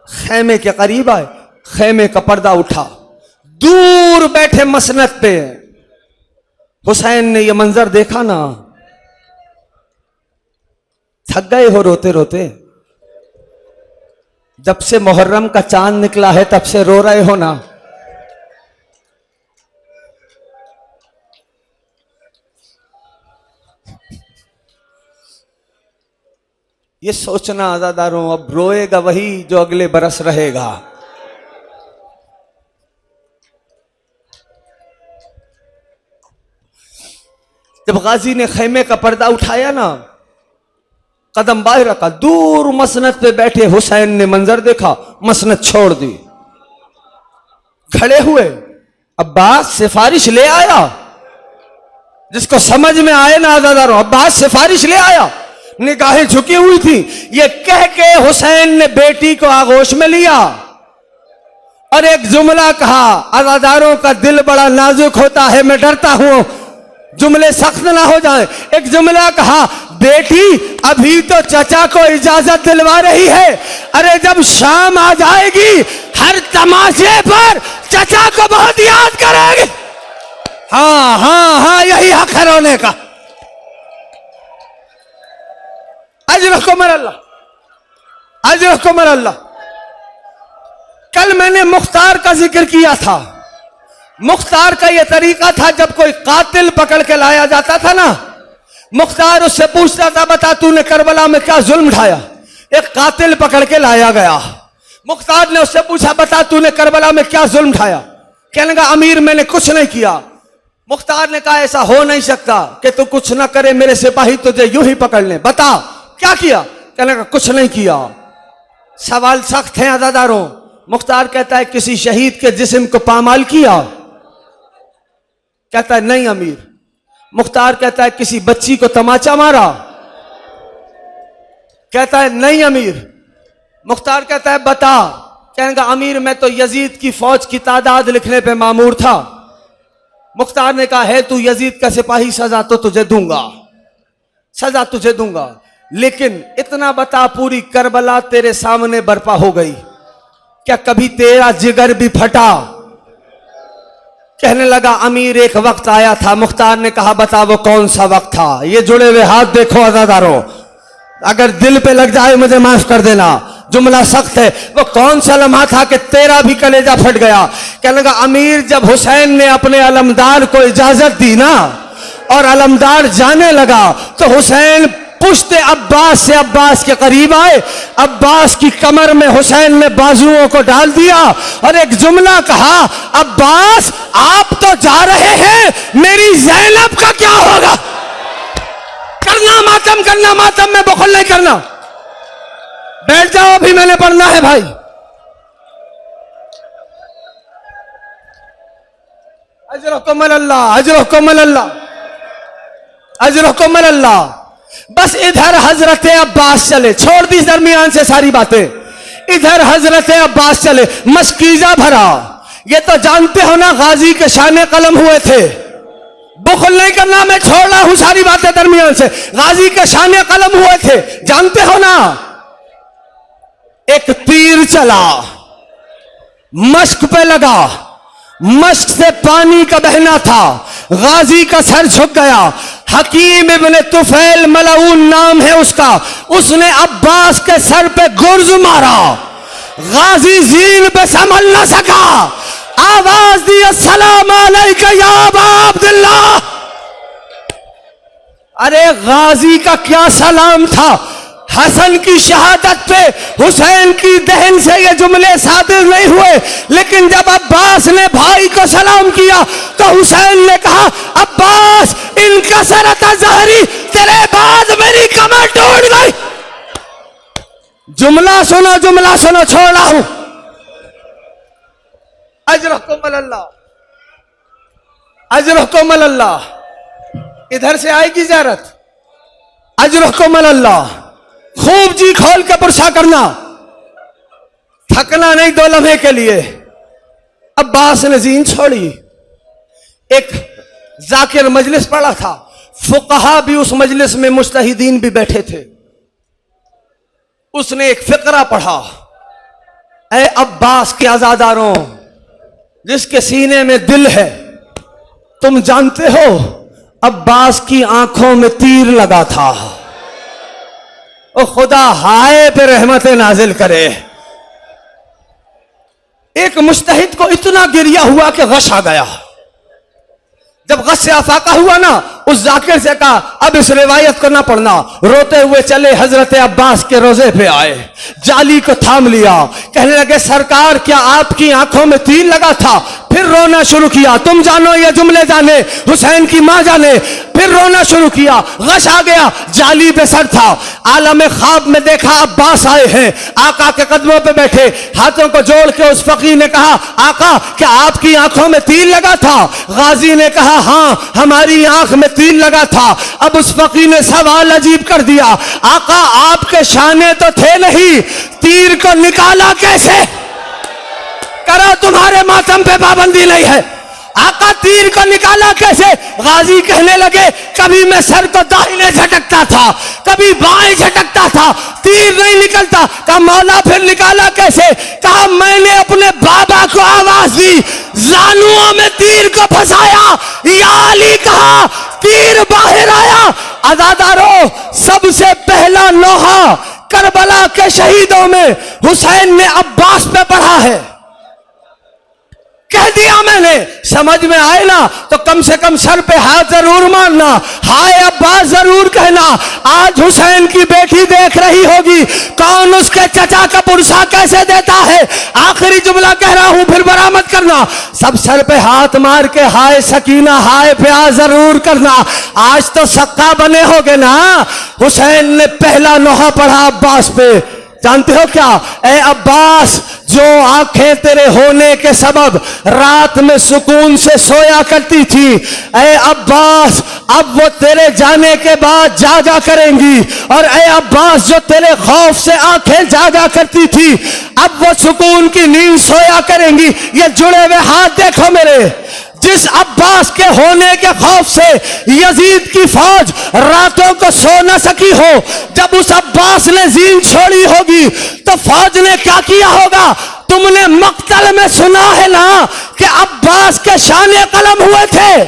खैमे के करीब आए, खैमे का पर्दा उठा, दूर बैठे मसनद पे हुसैन ने यह मंजर देखा ना, थक गए हो रोते रोते? जब से मुहर्रम का चांद निकला है तब से रो रहे हो ना? ये सोचना आजादारों, अब रोएगा वही जो अगले बरस रहेगा। जब गाजी ने खैमे का पर्दा उठाया ना, कदम बाहर रखा, दूर मसनद पे बैठे हुसैन ने मंजर देखा, मसनद छोड़ दी, खड़े हुए। अब्बास सिफारिश ले आया, जिसको समझ में आए ना आजादारों, अब्बास सिफारिश ले आया। निगाहें झुकी हुई थी, ये कह के हुसैन ने बेटी को आगोश में लिया, और एक जुमला कहा, अज़ादारों का दिल बड़ा नाजुक होता है, मैं डरता हूं जुमले सख्त ना हो जाए। एक जुमला कहा, बेटी अभी तो चचा को इजाजत दिलवा रही है, अरे जब शाम आ जाएगी हर तमाशे पर चचा को बहुत याद करेगी। हाँ हाँ हाँ, यही हक है रोने का। अजरकुम अल्लाह, अजरकुम अल्लाह। कल मैंने मुख्तार का जिक्र किया था। मुख्तार का यह तरीका था, जब कोई कातिल पकड़ के लाया जाता था ना, मुख्तार उससे पूछता था, बता तूने करबला में क्या जुल्म ढाया। एक कातिल पकड़ के लाया गया, मुख्तार ने उससे पूछा, बता तूने करबला में क्या जुल्म ढाया। कहने लगा, अमीर मैंने कुछ नहीं किया। मुख्तार ने कहा, ऐसा हो नहीं सकता कि तू कुछ ना करे, मेरे सिपाही तुझे यूं ही पकड़ ले, बता क्या किया। कहने लगा, कुछ नहीं किया। सवाल सख्त है अज़ादारों। मुख्तार कहता है, किसी शहीद के जिस्म को पामाल किया। कहता है, नहीं अमीर। मुख्तार कहता है, किसी बच्ची को तमाचा मारा। कहता है, नहीं अमीर। मुख्तार कहता है, बता। कहने का, अमीर मैं तो यजीद की फौज की तादाद लिखने पे मामूर था। मुख्तार ने कहा, है तू यजीद का सिपाही, सजा तो तुझे दूंगा, सजा तुझे दूंगा, लेकिन इतना बता, पूरी करबला तेरे सामने बर्पा हो गई, क्या कभी तेरा जिगर भी फटा। कहने लगा, अमीर एक वक्त आया था। मुख्तार ने कहा, बता वो कौन सा वक्त था। ये जुड़े हुए हाथ देखो अज़ादारों, अगर दिल पे लग जाए मुझे माफ कर देना, जुमला सख्त है। वो कौन सा लम्हा था कि तेरा भी कलेजा फट गया। कहने लगा, अमीर जब हुसैन ने अपने अलमदार को इजाजत दी ना, और अलमदार जाने लगा, तो हुसैन पुश्ते अब्बास से अब्बास के करीब आए। अब्बास की कमर में हुसैन ने बाजुओं को डाल दिया और एक जुमला कहा, अब्बास आप तो जा रहे हैं, मेरी ज़ैनब का क्या होगा। करना मातम, करना मातम में बुखल नहीं करना। बैठ जाओ, अभी मैंने पढ़ना है भाई। अजरकुम अल्लाह, अजरकुम अल्लाह, अजरकुम अल्लाह। बस इधर हजरत अब्बास चले, छोड़ दी दरमियान से सारी बातें। इधर हजरत अब्बास चले, मस्कीजा भरा। ये तो जानते हो ना, गाजी के शाने कलम हुए थे। बुखल नहीं करना, मैं छोड़ रहा हूं सारी बातें दरमियान से। गाजी के शाने कलम हुए थे, जानते हो ना। एक तीर चला, मश्क पे लगा, मश्क से पानी का बहना था, गाजी का सर झुक गया। हकीम इब्न तुफैल मलऊन नाम है उसका, उसने अब्बास के सर पे गुर्ज मारा। गाजी जीन पे संभल न सका, आवाज दी, अस्सलाम अलैका या अबा अब्दुल्लाह। अरे गाजी का क्या सलाम था। हसन की शहादत पे हुसैन की दहन से ये जुमले सादिर नहीं हुए, लेकिन जब अब्बास ने भाई को सलाम किया तो हुसैन ने कहा, अब्बास इनका सरत ज़हरी, तेरे बाद मेरी कमर टूट गई। जुमला सुनो, जुमला सुनो, छोड़ रहा हूं। अजरकुम अल्लाह, अजरकुम अल्लाह। इधर से आएगी ज़ियारत। अजरकुम अल्लाह। खूब जी खोल के पुरसा करना, थकना नहीं 2 लम्हे के लिए। अब्बास ने जीन छोड़ी। एक जाकिर मजलिस पड़ा था, फुकहा भी उस मजलिस में, मुज्तहिदीन भी बैठे थे। उसने एक फिक्रा पढ़ा, ऐ अब्बास के आजादारों, जिसके सीने में दिल है, तुम जानते हो अब्बास की आंखों में तीर लगा था। ओ खुदा हाय पे रहमत नाजिल करे। एक मुज्तहिद को इतना गिरिया हुआ कि गश आ गया। जब गश से आफाका हुआ ना, उस जाकिर से कहा, अब इस रिवायत को ना पढ़ना। रोते हुए चले हजरत अब्बास के रोजे पे आए, जाली को थाम लिया। कहने लगे, सरकार क्या आपकी आंखों में तीर लगा था। फिर रोना शुरू किया। तुम जानो ये जुमले जाने, हुसैन की मां जाने। फिर रोना शुरू किया, गश आ गया, जाली पे सर था। आलम ख्वाब में देखा अब्बास आए हैं, आका के कदमों पे बैठे, हाथों को जोड़ के उस फकीर ने कहा, आका क्या आपकी आंखों में तीर लगा था। गाजी ने कहा, हाँ हमारी आंख में तीर लगा था। अब उस फकीर ने सवाल अजीब कर दिया, आका आपके शाने तो थे नहीं, तीर को निकाला कैसे। करो तुम्हारे मातम पे पाबंदी नहीं है। आका तीर को निकाला कैसे? गाजी कहने लगे कभी मैं सर को दाहिने झटकता था, कभी बाएं झटकता था, तीर नहीं निकलता। कहा मौला फिर निकाला कैसे? कहा मैंने अपने बाबा को आवाज दी, जानुओं में तीर को फंसाया, या अली कहा तीर बाहर आया। अदादारों, सबसे पहला लोहा करबला के शहीदों में हुसैन ने अब्बास पे पढ़ा है। कह दिया मैंने, समझ में आए ना तो कम से कम सर पे हाथ जरूर मारना, हाय अब्बास जरूर कहना। आज हुसैन की बेटी देख रही होगी कौन उसके चचा का पुरसा कैसे देता है। आखिरी जुमला कह रहा हूं फिर बरामद करना। सब सर पे हाथ मार के हाय सकीना हाय प्यार जरूर करना। आज तो सक्का बने होगे ना। हुसैन ने पहला लोहा पढ़ा अब्बास पे, जानते हो क्या? ए अब्बास, जो आंखें तेरे होने के सबब रात में सुकून से सोया करती थी, ए अब्बास अब वो तेरे जाने के बाद जागा करेंगी। और ए अब्बास, जो तेरे खौफ से आंखें जागा करती थी, अब वो सुकून की नींद सोया करेंगी। ये जुड़े हुए हाथ देखो मेरे। जिस अब्बास के होने के खौफ से यजीद की फौज रातों को सो न सकी हो, जब उस अब्बास ने जीन छोड़ी होगी तो फौज ने क्या किया होगा? तुमने मक्तल में सुना है ना कि अब्बास के शाने कलम हुए थे।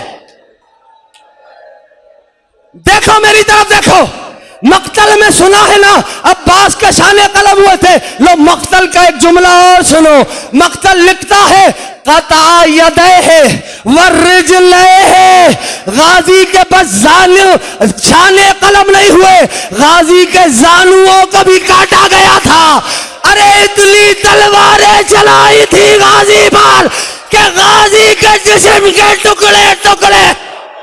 देखो मेरी तरफ देखो, मक्तल में सुना है ना अब्बास के शाने कलम हुए थे। लो मक्तल का एक जुमला और सुनो। मक्तल लिखता है कता यदे है वर्रिजले है, गाजी के बस शाने कलम नहीं हुए, गाजी के जानुओं को भी काटा गया था। अरे इतनी तलवारें चलाई थी गाजी पर कि गाजी के जिस्म के टुकड़े टुकड़े